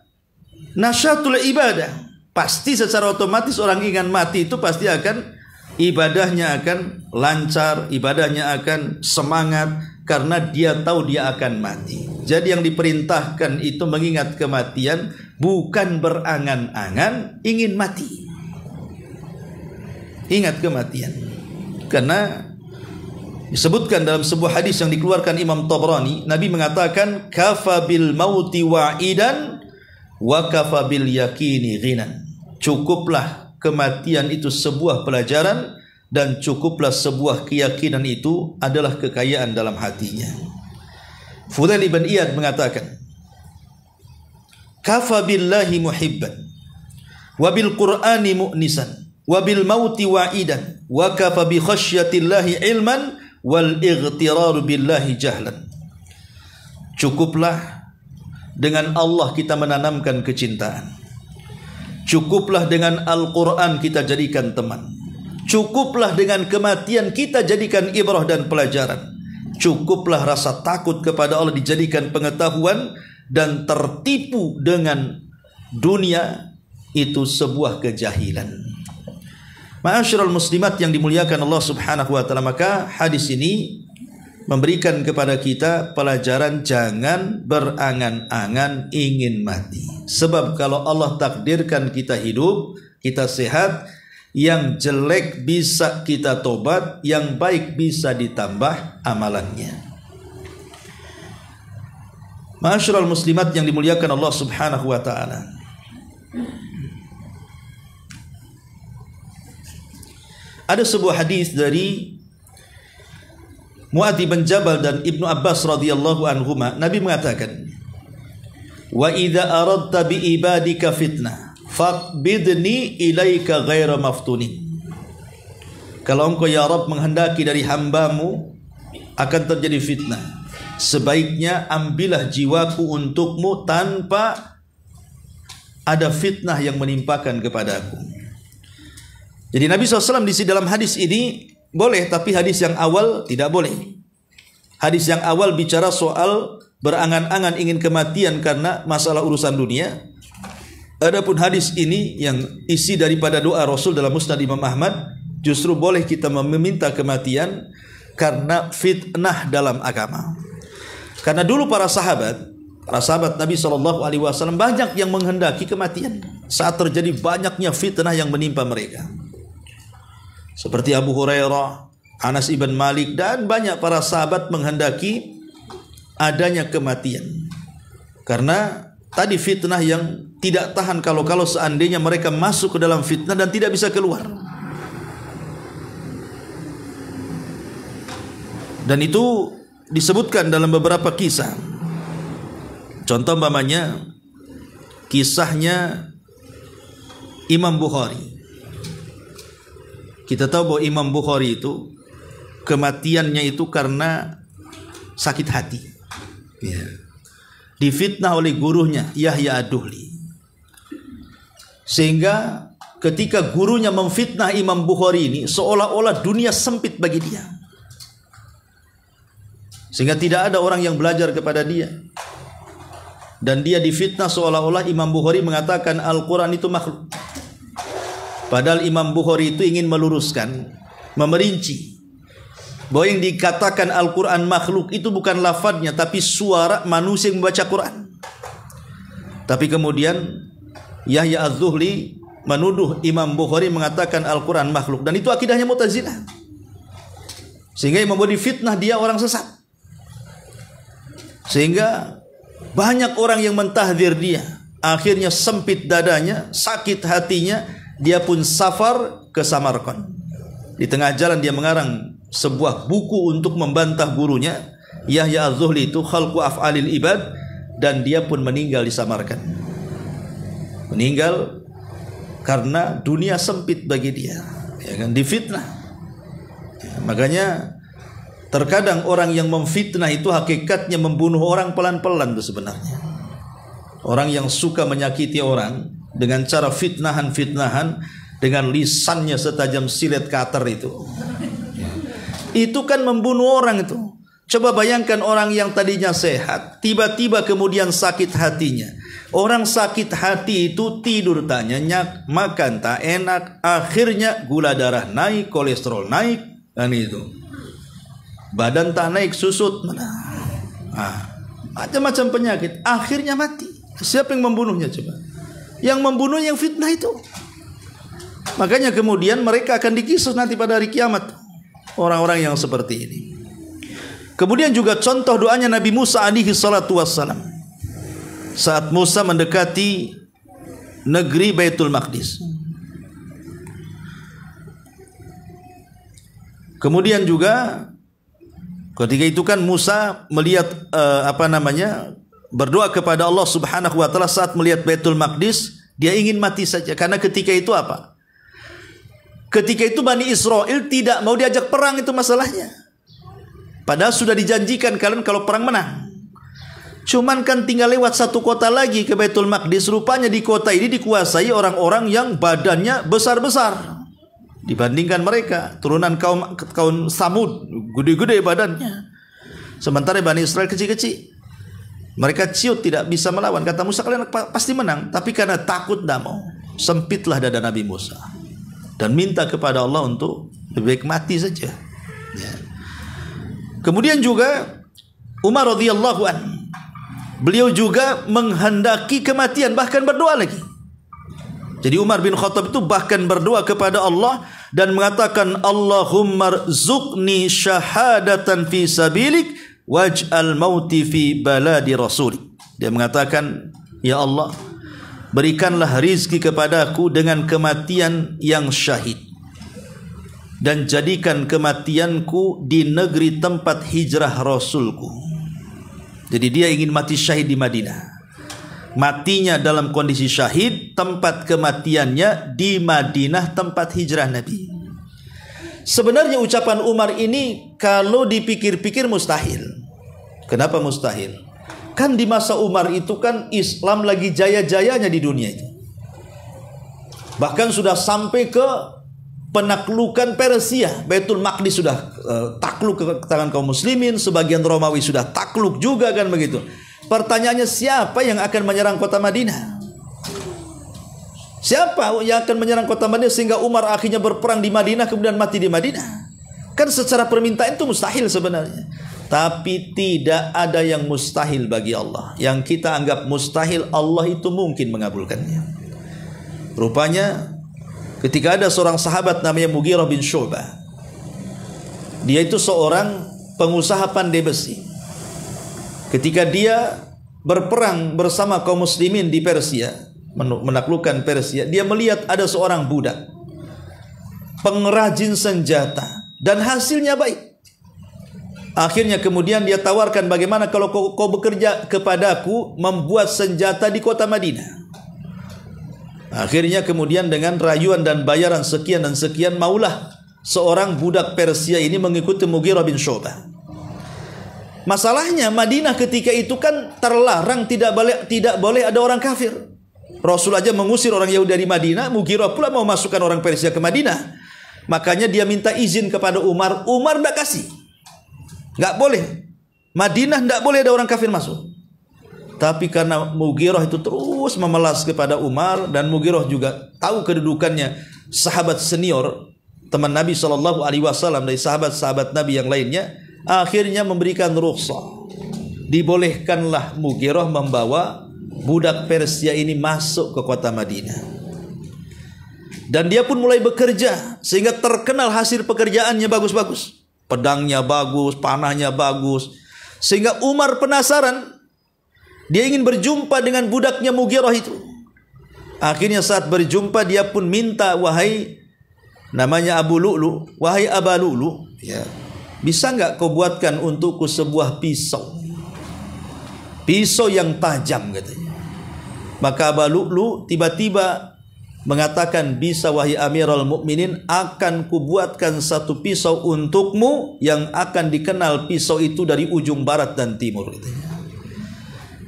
nasyatul ibadah, pasti secara otomatis orang ingat mati itu pasti akan ibadahnya akan lancar, ibadahnya akan semangat karena dia tahu dia akan mati. Jadi yang diperintahkan itu mengingat kematian, bukan berangan-angan ingin mati. Ingat kematian. Karena disebutkan dalam sebuah hadis yang dikeluarkan Imam Tabrani, Nabi mengatakan, "Kafa bil mauti wa'idan wa kafa bil yakini ghinan." Cukuplah kematian itu sebuah pelajaran, dan cukuplah sebuah keyakinan itu adalah kekayaan dalam hatinya. Fudail ibn Iyad mengatakan, "Kafa billahi muhibban wa bil qur'ani mu'nisan wa bil mauti wa'idan wa kafa bi khasyatillahi ilman wal ightiraru billahi jahlan." Cukuplah dengan Allah kita menanamkan kecintaan. Cukuplah dengan Al-Quran kita jadikan teman. Cukuplah dengan kematian kita jadikan ibrah dan pelajaran. Cukuplah rasa takut kepada Allah dijadikan pengetahuan, dan tertipu dengan dunia itu sebuah kejahilan. Ma'asyiral muslimat yang dimuliakan Allah Subhanahu wa taala, maka hadis ini memberikan kepada kita pelajaran jangan berangan-angan ingin mati. Sebab kalau Allah takdirkan kita hidup, kita sehat, yang jelek bisa kita tobat, yang baik bisa ditambah amalannya. Ma'asyiral muslimat yang dimuliakan Allah Subhanahu wa taala, ada sebuah hadis dari Mu'adz bin Jabal dan Ibnu Abbas radhiyallahu anhuma. Nabi mengatakan, wa idza aradta bi ibadika fitnah faqbidni ilaika ghaira maftunin. Kalau engkau ya Rabb menghendaki dari hambamu akan terjadi fitnah, sebaiknya ambillah jiwaku untukmu tanpa ada fitnah yang menimpakan kepadaku. Jadi Nabi SAW di dalam hadis ini boleh, tapi hadis yang awal tidak boleh. Hadis yang awal bicara soal berangan-angan ingin kematian karena masalah urusan dunia. Adapun hadis ini yang isi daripada doa Rasul dalam Musnad Imam Ahmad, justru boleh kita meminta kematian karena fitnah dalam agama. Karena dulu para sahabat Nabi SAW banyak yang menghendaki kematian saat terjadi banyaknya fitnah yang menimpa mereka. Seperti Abu Hurairah, Anas ibn Malik, dan banyak para sahabat menghendaki adanya kematian. Karena tadi fitnah yang tidak tahan kalau seandainya mereka masuk ke dalam fitnah dan tidak bisa keluar. Dan itu disebutkan dalam beberapa kisah. Contoh umpamanya kisahnya Imam Bukhari. Kita tahu bahwa Imam Bukhari itu kematiannya itu karena sakit hati. Ya. Difitnah oleh gurunya Yahya Ad-Duhli. Sehingga ketika gurunya memfitnah Imam Bukhari ini, seolah-olah dunia sempit bagi dia. Sehingga tidak ada orang yang belajar kepada dia. Dan dia difitnah seolah-olah Imam Bukhari mengatakan Al-Quran itu makhluk. Padahal Imam Bukhari itu ingin meluruskan, memerinci bahwa yang dikatakan Al-Quran makhluk itu bukan lafadznya, tapi suara manusia yang membaca Quran. Tapi kemudian Yahya Az-Zuhli menuduh Imam Bukhari mengatakan Al-Quran makhluk, dan itu akidahnya Mu'tazilah. Sehingga Imam Bukhari fitnah dia orang sesat. Sehingga banyak orang yang mentahdir dia. Akhirnya sempit dadanya, sakit hatinya, dia pun safar ke Samarkand. Di tengah jalan dia mengarang sebuah buku untuk membantah gurunya Yahya Az-Zuhli itu, Khalqu Af'alil Ibad, dan dia pun meninggal di Samarkand. Meninggal karena dunia sempit bagi dia, ya kan, difitnah. Ya, makanya terkadang orang yang memfitnah itu hakikatnya membunuh orang pelan-pelan itu sebenarnya. Orang yang suka menyakiti orang dengan cara fitnahan-fitnahan, dengan lisannya setajam silet cutter itu kan membunuh orang itu. Coba bayangkan orang yang tadinya sehat, tiba-tiba kemudian sakit hatinya. Orang sakit hati itu tidur tak nyenyak, makan tak enak, akhirnya gula darah naik, kolesterol naik, dan itu badan tak naik, susut, macam-macam penyakit, akhirnya mati. Siapa yang membunuhnya coba? Yang membunuh yang fitnah itu. Makanya kemudian mereka akan dikisus nanti pada hari kiamat, orang-orang yang seperti ini. Kemudian juga contoh doanya Nabi Musa alaihi salatu wassalam saat Musa mendekati negeri Baitul Maqdis. Kemudian juga ketika itu kan Musa melihat berdoa kepada Allah Subhanahu wa taala saat melihat Baitul Maqdis, dia ingin mati saja karena ketika itu apa? Ketika itu Bani Israel tidak mau diajak perang, itu masalahnya. Padahal sudah dijanjikan kalian kalau perang menang. Cuman kan tinggal lewat satu kota lagi ke Baitul Maqdis. Rupanya di kota ini dikuasai orang-orang yang badannya besar-besar dibandingkan mereka, turunan kaum Samud, gede-gede badannya. Sementara Bani Israel kecil-kecil. Mereka ciut, tidak bisa melawan. Kata Musa, kalian pasti menang. Tapi karena takut tidak mau, sempitlah dada Nabi Musa dan minta kepada Allah untuk lebih baik mati saja. Ya. Kemudian juga Umar radhiyallahu anhu, beliau juga menghendaki kematian, bahkan berdoa lagi. Jadi Umar bin Khattab itu bahkan berdoa kepada Allah dan mengatakan, Allahumma rzuqni syahadatan fi sabilik waj'al mauti fi baladi rasulik. Dia mengatakan, ya Allah, berikanlah rizki kepadaku dengan kematian yang syahid, dan jadikan kematianku di negeri tempat hijrah Rasulku. Jadi dia ingin mati syahid di Madinah. Matinya dalam kondisi syahid, tempat kematiannya di Madinah, tempat hijrah Nabi. Sebenarnya ucapan Umar ini kalau dipikir-pikir mustahil. Kenapa mustahil? Kan di masa Umar itu kan Islam lagi jaya-jayanya di dunia itu. Bahkan sudah sampai ke penaklukan Persia. Baitul Maqdis sudah takluk ke tangan kaum muslimin, sebagian Romawi sudah takluk juga kan begitu. Pertanyaannya, siapa yang akan menyerang kota Madinah? Siapa yang akan menyerang kota Madinah sehingga Umar akhirnya berperang di Madinah kemudian mati di Madinah? Kan secara permintaan itu mustahil sebenarnya. Tapi tidak ada yang mustahil bagi Allah. Yang kita anggap mustahil, Allah itu mungkin mengabulkannya. Rupanya ketika ada seorang sahabat namanya Mughirah bin Syu'bah. Dia itu seorang pengusaha pandai besi. Ketika dia berperang bersama kaum muslimin di Persia, menaklukkan Persia, dia melihat ada seorang budak pengrajin senjata dan hasilnya baik. Akhirnya kemudian dia tawarkan, bagaimana kalau kau bekerja kepadaku membuat senjata di kota Madinah. Akhirnya kemudian dengan rayuan dan bayaran sekian dan sekian, maulah seorang budak Persia ini mengikuti Mughirah bin Syu'bah. Masalahnya Madinah ketika itu kan terlarang, tidak boleh ada orang kafir. Rasul aja mengusir orang Yahudi dari Madinah, Mughirah pula mau masukkan orang Persia ke Madinah. Makanya dia minta izin kepada Umar. Umar tidak kasih. Nggak boleh. Madinah tidak boleh ada orang kafir masuk. Tapi karena Mughirah itu terus memelas kepada Umar, dan Mughirah juga tahu kedudukannya sahabat senior, teman Nabi SAW dari sahabat-sahabat Nabi yang lainnya, akhirnya memberikan rukhsah. Dibolehkanlah Mughirah membawa budak Persia ini masuk ke kota Madinah. Dan dia pun mulai bekerja sehingga terkenal hasil pekerjaannya bagus-bagus. Pedangnya bagus, panahnya bagus. Sehingga Umar penasaran. Dia ingin berjumpa dengan budaknya Mughirah itu. Akhirnya saat berjumpa dia pun minta, wahai namanya Abu Lu'lu, wahai Aba Lu'lu, ya, bisa nggak kau buatkan untukku sebuah pisau? Pisau yang tajam katanya. Maka Aba Lu'lu tiba-tiba mengatakan, bisa wahai Amirul Mukminin, akan kubuatkan satu pisau untukmu yang akan dikenal pisau itu dari ujung barat dan timur katanya.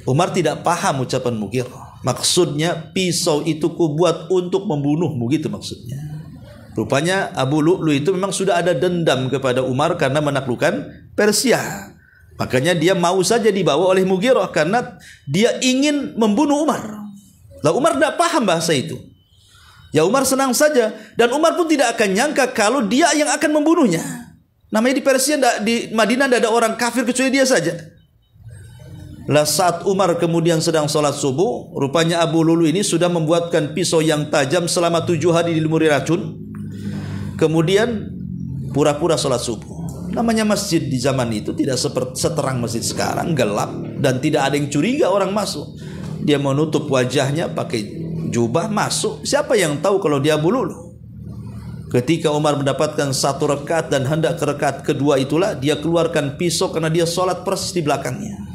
Umar tidak paham ucapan Mughirah. Maksudnya pisau itu kubuat untuk membunuhmu, gitu maksudnya. Rupanya Abu Lu'lu itu memang sudah ada dendam kepada Umar karena menaklukkan Persia. Makanya dia mau saja dibawa oleh Mughirah karena dia ingin membunuh Umar. Lah Umar tidak paham bahasa itu. Ya Umar senang saja, dan Umar pun tidak akan nyangka kalau dia yang akan membunuhnya. Namanya di Persia, di Madinah tidak ada orang kafir kecuali dia saja. Lah saat Umar kemudian sedang sholat subuh, rupanya Abu Lu'lu ini sudah membuatkan pisau yang tajam selama 7 hari dilumuri racun. Kemudian pura-pura sholat subuh. Namanya masjid di zaman itu tidak seterang masjid sekarang, gelap, dan tidak ada yang curiga orang masuk. Dia menutup wajahnya pakai jubah masuk. Siapa yang tahu kalau dia Abu Lu'lu? Ketika Umar mendapatkan 1 rakaat dan hendak ke rakaat kedua itulah dia keluarkan pisau karena dia sholat persis di belakangnya.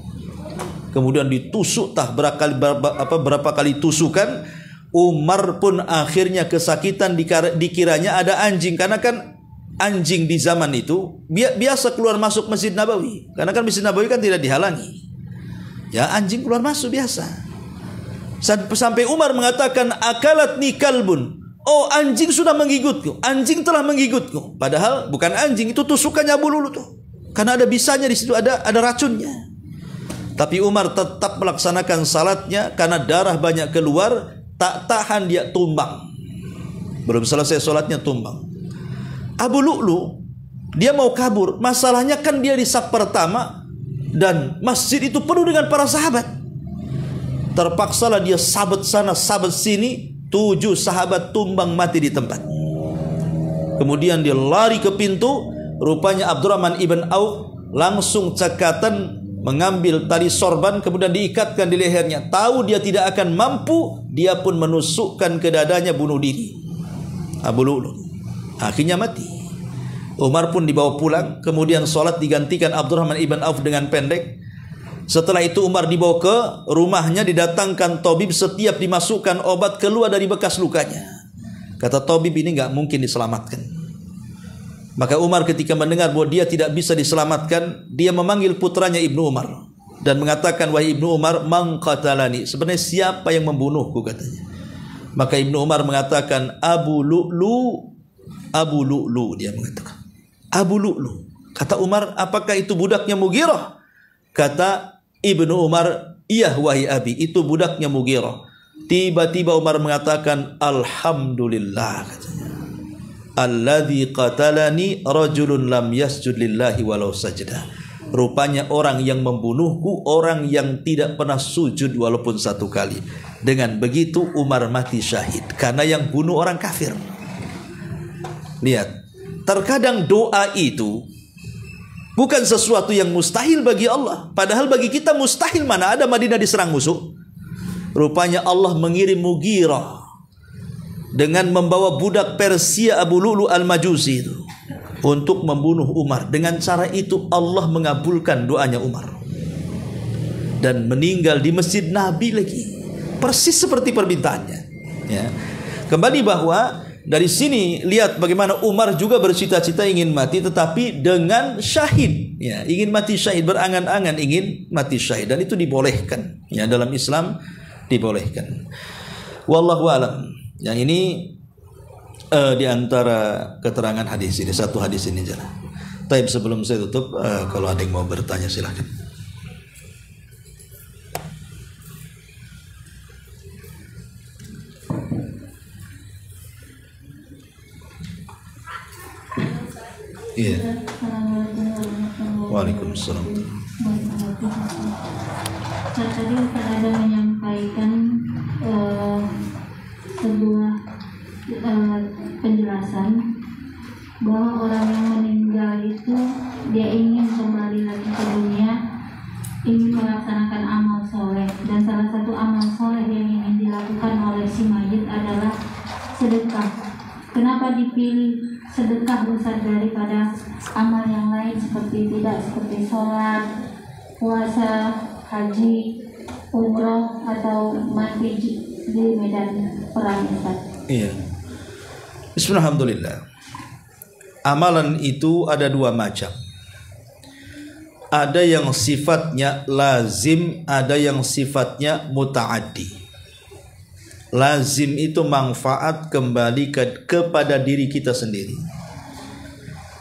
Kemudian ditusuk berapa kali tusukan. Umar pun akhirnya kesakitan, dikiranya ada anjing, karena kan anjing di zaman itu biasa keluar masuk Masjid Nabawi, karena kan Masjid Nabawi kan tidak dihalangi. Ya, anjing keluar masuk biasa. Sampai Umar mengatakan, akalatni kalbun, oh anjing sudah menggigitku, anjing telah menggigitku. Padahal bukan anjing, itu tusukannya Abu Lu'lu tuh, karena ada bisanya di situ, ada racunnya. Tapi Umar tetap melaksanakan salatnya karena darah banyak keluar, tak tahan dia tumbang. Belum selesai salatnya tumbang. Abu Lu'lu dia mau kabur, masalahnya kan dia di saf pertama dan masjid itu penuh dengan para sahabat. Terpaksalah dia sabet sana sabet sini, 7 sahabat tumbang mati di tempat. Kemudian dia lari ke pintu, rupanya Abdurrahman ibn Auf langsung cekatan mengambil tali sorban kemudian diikatkan di lehernya. Tahu dia tidak akan mampu, dia pun menusukkan ke dadanya bunuh diri. Abu Lu'lu akhirnya mati. Umar pun dibawa pulang, kemudian sholat digantikan Abdurrahman ibn Auf dengan pendek. Setelah itu Umar dibawa ke rumahnya, didatangkan tabib, setiap dimasukkan obat keluar dari bekas lukanya. Kata tabib, ini nggak mungkin diselamatkan. Maka Umar ketika mendengar bahwa dia tidak bisa diselamatkan, dia memanggil putranya Ibnu Umar dan mengatakan, wahai Ibnu Umar, man qatalani, sebenarnya siapa yang membunuhku, katanya. Maka Ibnu Umar mengatakan, Abu Lu'lu, dia mengatakan Abu Lu'lu. Kata Umar, apakah itu budaknya Mughirah? Kata Ibnu Umar, iya wahai abi, itu budaknya Mughirah. Tiba-tiba Umar mengatakan, alhamdulillah, katanya, alladzi qatalani rajulun lam yasjud lillahi walau sajdah. Rupanya orang yang membunuhku orang yang tidak pernah sujud walaupun satu kali. Dengan begitu Umar mati syahid, karena yang bunuh orang kafir. Lihat, terkadang doa itu bukan sesuatu yang mustahil bagi Allah. Padahal bagi kita mustahil, mana ada Madinah diserang musuh. Rupanya Allah mengirim Mughirah dengan membawa budak Persia Abu Lu'lu al-Majusi itu untuk membunuh Umar. Dengan cara itu Allah mengabulkan doanya Umar dan meninggal di Masjid Nabi lagi, persis seperti permintaannya, ya. Kembali bahwa dari sini lihat bagaimana Umar juga bercita-cita ingin mati, tetapi dengan syahid, ya, ingin mati syahid, berangan-angan ingin mati syahid, dan itu dibolehkan, ya, dalam Islam dibolehkan. Wallahu alam. Yang ini di antara keterangan hadis ini, satu hadis ini saja. Tapi sebelum saya tutup, kalau ada yang mau bertanya silahkan. Iya. Waalaikumsalam. Tadi ada menyampaikan sebuah penjelasan bahwa orang yang meninggal itu dia ingin kembali lagi ke dunia, ingin melaksanakan amal soleh, dan salah satu amal soleh yang ingin dilakukan oleh si mayit adalah sedekah. Kenapa dipilih sedekah Ustaz daripada amal yang lain seperti sholat, puasa, haji, umroh, atau mati di medan perang, Ustaz? Iya. Bismillahirrahmanirrahim. Amalan itu ada dua macam. Ada yang sifatnya lazim, ada yang sifatnya muta'addi. Lazim itu manfaat kembali kepada diri kita sendiri.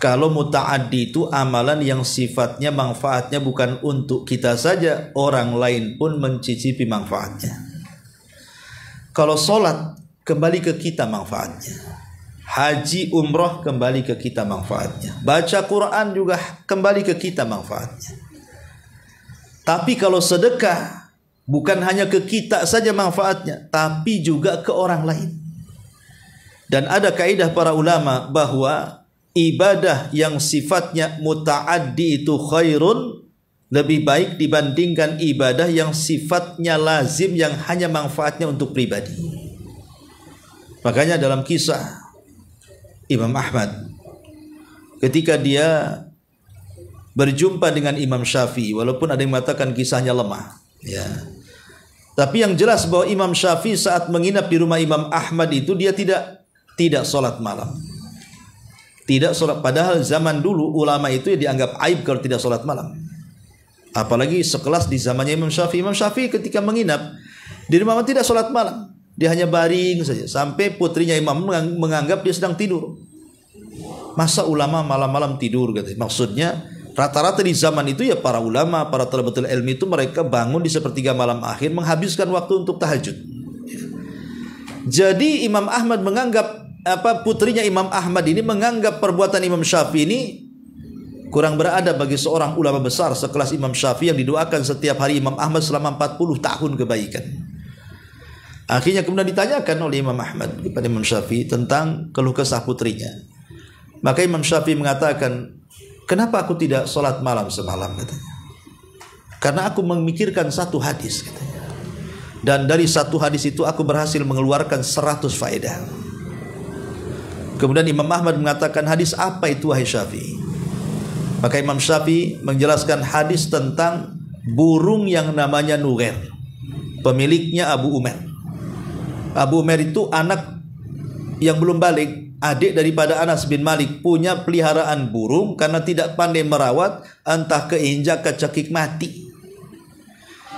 Kalau muta'addi itu amalan yang sifatnya manfaatnya bukan untuk kita saja, orang lain pun mencicipi manfaatnya. Kalau sholat, kembali ke kita manfaatnya. Haji, umroh, kembali ke kita manfaatnya. Baca Quran juga kembali ke kita manfaatnya. Tapi kalau sedekah, bukan hanya ke kita saja manfaatnya, tapi juga ke orang lain. Dan ada kaidah para ulama bahwa ibadah yang sifatnya muta'addi itu khairun, lebih baik dibandingkan ibadah yang sifatnya lazim, yang hanya manfaatnya untuk pribadi. Makanya dalam kisah Imam Ahmad, ketika dia berjumpa dengan Imam Syafi'i, walaupun ada yang mengatakan kisahnya lemah, ya, tapi yang jelas bahwa Imam Syafi'i saat menginap di rumah Imam Ahmad itu dia tidak sholat malam, tidak sholat. Padahal zaman dulu ulama itu dianggap aib kalau tidak sholat malam, apalagi sekelas di zamannya Imam Syafi'i. Imam Syafi'i ketika menginap di rumah tidak sholat malam, dia hanya baring saja, sampai putrinya Imam menganggap dia sedang tidur. Masa ulama malam-malam tidur, gitu. Maksudnya rata-rata di zaman itu ya para ulama, para talabatul ilmi itu mereka bangun di sepertiga malam akhir, menghabiskan waktu untuk tahajud. Jadi Imam Ahmad menganggap, putrinya Imam Ahmad ini menganggap perbuatan Imam Syafi'i ini kurang beradab bagi seorang ulama besar sekelas Imam Syafi'i yang didoakan setiap hari Imam Ahmad selama 40 tahun kebaikan. Akhirnya kemudian ditanyakan oleh Imam Ahmad kepada Imam Syafi'i tentang keluh kesah putrinya. Maka Imam Syafi'i mengatakan, kenapa aku tidak sholat malam semalam, katanya. Karena aku memikirkan satu hadis, katanya. Dan dari satu hadis itu aku berhasil mengeluarkan 100 faedah. Kemudian Imam Ahmad mengatakan, hadis apa itu wahai Syafi'i? Maka Imam Syafi'i menjelaskan hadis tentang burung yang namanya Nughair, pemiliknya Abu Umair. Abu Umair itu anak yang belum balik, adik daripada Anas bin Malik, punya peliharaan burung. Karena tidak pandai merawat, entah keinjak kecekik mati.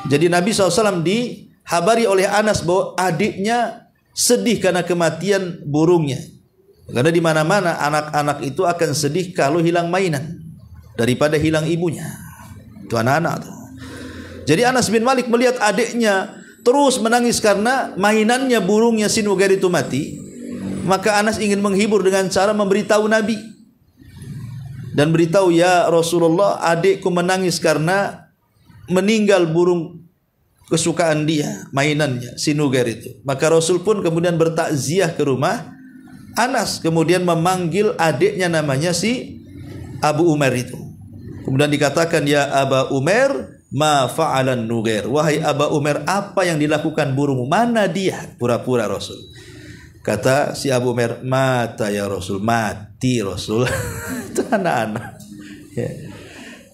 Jadi Nabi SAW dihabari oleh Anas bahwa adiknya sedih karena kematian burungnya. Karena di mana-mana anak-anak itu akan sedih kalau hilang mainan daripada hilang ibunya. Itu anak-anak tuh. Jadi Anas bin Malik melihat adiknya terus menangis karena mainannya burungnya si Nughair itu mati. Maka Anas ingin menghibur dengan cara memberitahu Nabi. Dan beritahu, ya Rasulullah, adikku menangis karena meninggal burung kesukaan dia, mainannya, si Nughair itu. Maka Rasul pun kemudian bertakziah ke rumah Anas. Kemudian memanggil adiknya namanya si Abu Umair itu. Kemudian dikatakan, ya Aba Umair, ma fa'alan Nughair. Wahai Aba Umair, apa yang dilakukan burungmu? Mana dia? Pura-pura Rasul. Kata si Abu Umair, mata ya Rasul, mati Rasul. Itu anak-anak. Ya.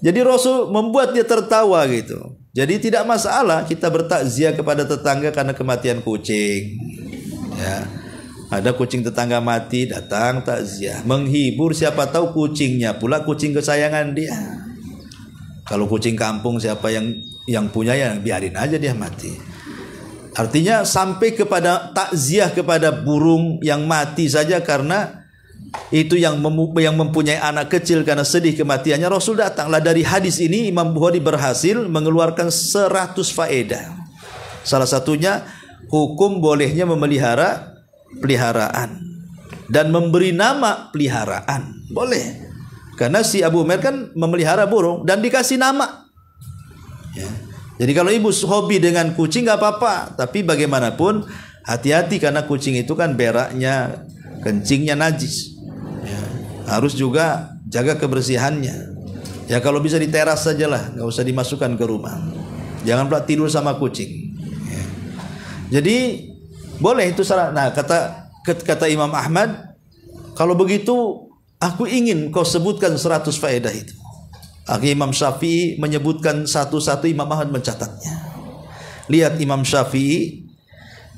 Jadi Rasul membuat dia tertawa gitu. Jadi tidak masalah kita bertakziah kepada tetangga karena kematian kucing. Ya. Ada kucing tetangga mati, datang takziah, menghibur, siapa tahu kucingnya pula kucing kesayangan dia. Kalau kucing kampung siapa yang punya, ya biarin aja dia mati. Artinya sampai kepada takziah kepada burung yang mati saja karena itu yang mempunyai anak kecil karena sedih kematiannya, Rasul datanglah. Dari hadis ini Imam Bukhari berhasil mengeluarkan 100 faedah. Salah satunya hukum bolehnya memelihara peliharaan dan memberi nama peliharaan. Boleh. Karena si Abu Umair kan memelihara burung dan dikasih nama. Ya. Jadi kalau ibu hobi dengan kucing gak apa-apa, tapi bagaimanapun hati-hati karena kucing itu kan beraknya, kencingnya najis. Ya. Harus juga jaga kebersihannya. Ya kalau bisa di teras sajalah, nggak usah dimasukkan ke rumah. Jangan pula tidur sama kucing. Ya. Jadi boleh itu salah. Nah kata Imam Ahmad, kalau begitu aku ingin kau sebutkan 100 faedah itu. Imam Syafi'i menyebutkan satu-satu, Imam Ahmad mencatatnya. Lihat Imam Syafi'i,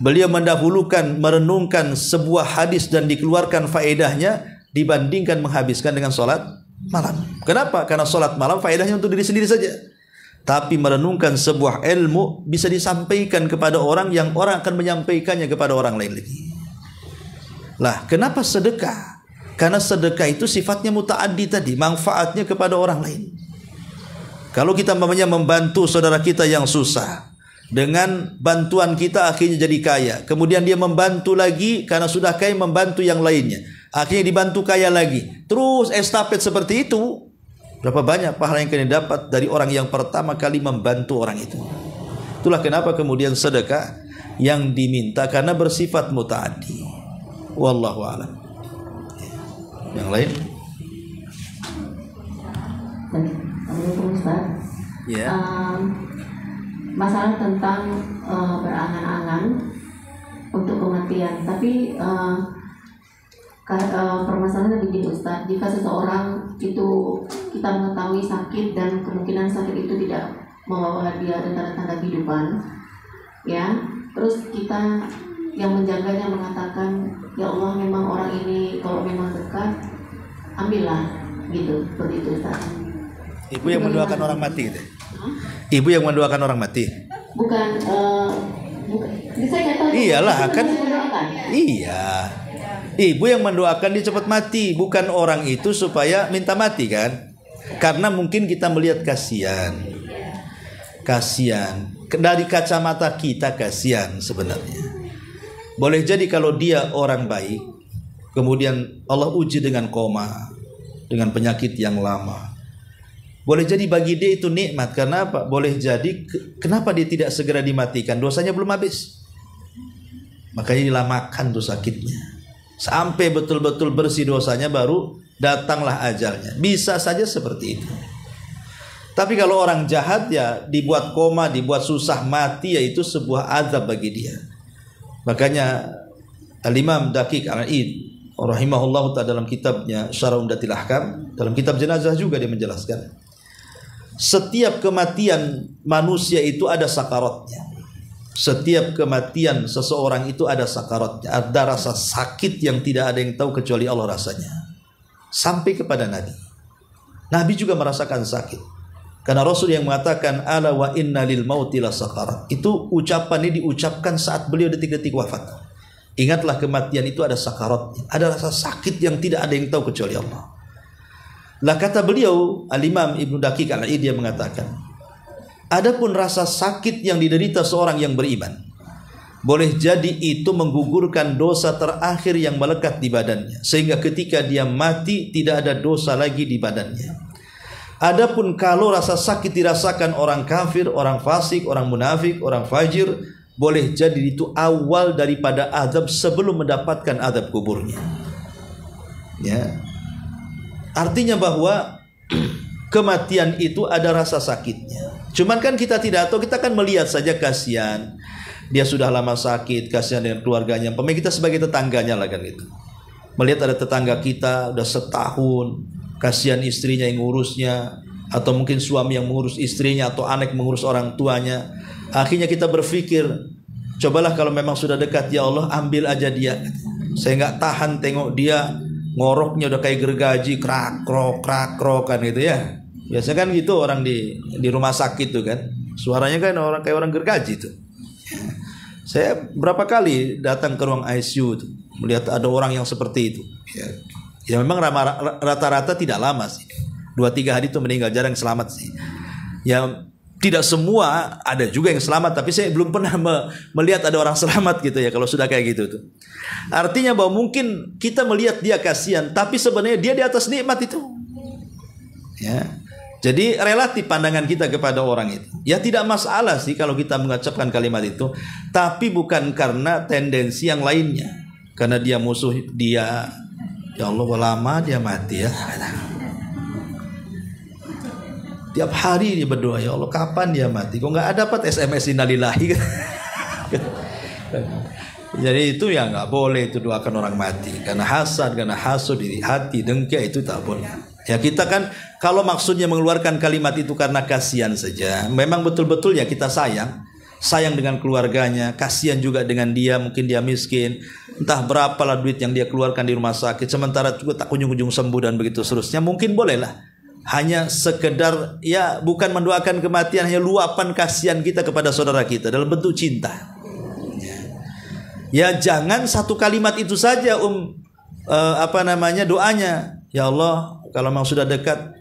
beliau mendahulukan merenungkan sebuah hadis dan dikeluarkan faedahnya dibandingkan menghabiskan dengan sholat malam. Kenapa? Karena sholat malam faedahnya untuk diri sendiri saja. Tapi merenungkan sebuah ilmu bisa disampaikan kepada orang yang orang akan menyampaikannya kepada orang lain lagi. Lah, kenapa sedekah? Karena sedekah itu sifatnya muta'addi tadi, manfaatnya kepada orang lain. Kalau kita membantu saudara kita yang susah, dengan bantuan kita akhirnya jadi kaya. Kemudian dia membantu lagi karena sudah kaya, membantu yang lainnya. Akhirnya dibantu kaya lagi. Terus estafet seperti itu. Berapa banyak pahala yang kalian dapat dari orang yang pertama kali membantu orang itu. Itulah kenapa kemudian sedekah yang diminta karena bersifat muta'addi. Wallahu a'lam. Yang lain? Assalamualaikum Ustaz. Ya. Masalah tentang berangan-angan untuk kematian. Tapi permasalahannya begini Ustaz. Jika seseorang itu kita mengetahui sakit dan kemungkinan sakit itu tidak membawa dia tanda-tanda kehidupan, ya. Terus kita yang menjaganya mengatakan, ya Allah memang orang ini kalau memang dekat, ambillah, gitu, seperti itu Ustaz. Ibu yang mendoakan orang mati gitu. Ibu yang mendoakan orang mati. Bukan, saya nggak tahu. Iyalah kan. Iya. Ibu yang mendoakan dia cepat mati, bukan orang itu supaya minta mati kan? Karena mungkin kita melihat kasihan. Kasihan. Dari kacamata kita kasihan sebenarnya. Boleh jadi kalau dia orang baik, kemudian Allah uji dengan koma, dengan penyakit yang lama. Boleh jadi bagi dia itu nikmat. Karena apa? Boleh jadi kenapa dia tidak segera dimatikan? Dosanya belum habis. Makanya dilamakan tuh sakitnya. Sampai betul-betul bersih dosanya baru datanglah ajalnya. Bisa saja seperti itu. Tapi kalau orang jahat ya dibuat koma, dibuat susah mati, yaitu sebuah azab bagi dia. Makanya Al-Imam Daqiq Al-Id rahimahullah ta'ala dalam kitabnya Syarah Umdatil Ahkam, dalam kitab jenazah juga dia menjelaskan setiap kematian manusia itu ada sakaratnya. Setiap kematian seseorang itu ada sakaratnya. Ada rasa sakit yang tidak ada yang tahu kecuali Allah rasanya. Sampai kepada Nabi. Nabi juga merasakan sakit. Karena Rasul yang mengatakan ala wa inna lil mauti la sakarat. Itu ucapan ini diucapkan saat beliau detik-detik wafat. Ingatlah kematian itu ada sakaratnya. Ada rasa sakit yang tidak ada yang tahu kecuali Allah. Lah kata beliau Al-Imam Ibnu Daqiq Al-Id dia mengatakan, adapun rasa sakit yang diderita seorang yang beriman, boleh jadi itu menggugurkan dosa terakhir yang melekat di badannya, sehingga ketika dia mati tidak ada dosa lagi di badannya. Adapun kalau rasa sakit dirasakan orang kafir, orang fasik, orang munafik, orang fajir, boleh jadi itu awal daripada azab sebelum mendapatkan azab kuburnya. Ya. Artinya bahwa kematian itu ada rasa sakitnya. Cuman kan kita tidak tahu, kita kan melihat saja kasihan. Dia sudah lama sakit, kasihan dengan keluarganya. Pemain kita sebagai tetangganya lah kan gitu. Melihat ada tetangga kita udah setahun, kasihan istrinya yang ngurusnya, atau mungkin suami yang mengurus istrinya, atau anak mengurus orang tuanya. Akhirnya kita berpikir, cobalah kalau memang sudah dekat, ya Allah ambil aja dia. Saya nggak tahan tengok dia ngoroknya udah kayak gergaji, krak krok kan gitu ya. Biasa kan gitu orang di rumah sakit tuh kan, suaranya kan orang kayak orang gergaji tuh. Saya berapa kali datang ke ruang ICU tuh, melihat ada orang yang seperti itu. Ya memang rata-rata tidak lama sih, 2-3 hari itu meninggal, jarang selamat sih. Ya tidak semua, ada juga yang selamat, tapi saya belum pernah melihat ada orang selamat gitu ya kalau sudah kayak gitu tuh. Artinya bahwa mungkin kita melihat dia kasihan, tapi sebenarnya dia di atas nikmat itu. Ya. Jadi relatif pandangan kita kepada orang itu. Ya tidak masalah sih kalau kita mengucapkan kalimat itu, tapi bukan karena tendensi yang lainnya. Karena dia musuh dia, ya Allah lama dia mati ya. Tiap hari dia berdoa, ya Allah kapan dia mati? Kok nggak dapat SMS innalillahi? Jadi itu ya nggak boleh itu doakan orang mati. Karena hasad, karena hasud di hati, dengki itu tak boleh. Ya kita kan kalau maksudnya mengeluarkan kalimat itu karena kasihan saja, memang betul-betul ya kita sayang dengan keluarganya, kasihan juga dengan dia, mungkin dia miskin, entah berapalah duit yang dia keluarkan di rumah sakit, sementara juga tak kunjung-kunjung sembuh dan begitu seterusnya, mungkin bolehlah. Hanya sekedar ya bukan mendoakan kematian, hanya luapan kasihan kita kepada saudara kita dalam bentuk cinta. Ya jangan satu kalimat itu saja doanya. Ya Allah kalau memang sudah dekat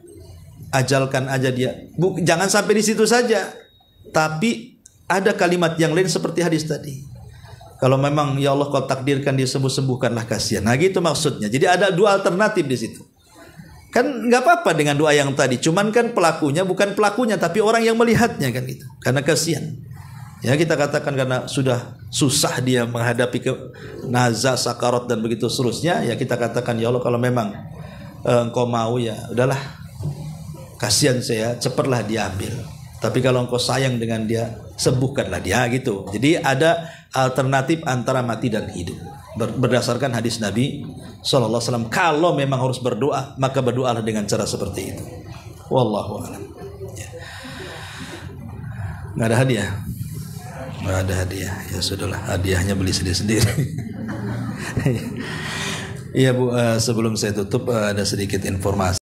ajalkan aja dia. Jangan sampai di situ saja. Tapi ada kalimat yang lain seperti hadis tadi. Kalau memang ya Allah kau takdirkan dia sembuh-sembuhkanlah kasihan. Nah gitu maksudnya. Jadi ada dua alternatif di situ. Kan nggak apa-apa dengan doa yang tadi. Cuman kan pelakunya bukan pelakunya, tapi orang yang melihatnya kan gitu. Karena kasihan. Ya kita katakan karena sudah susah dia menghadapi nazar, sakarat dan begitu seterusnya. Ya kita katakan ya Allah kalau memang engkau mau ya udahlah, kasihan saya, cepatlah dia ambil. Tapi kalau engkau sayang dengan dia, sembuhkanlah dia gitu. Jadi ada alternatif antara mati dan hidup berdasarkan hadis Nabi SAW. Kalau memang harus berdoa, maka berdoalah dengan cara seperti itu. Wallahu a'lam. Nggak ada hadiah? Nggak ada hadiah. Ya sudahlah, hadiahnya beli sendiri-sendiri. Iya Bu, sebelum saya tutup ada sedikit informasi.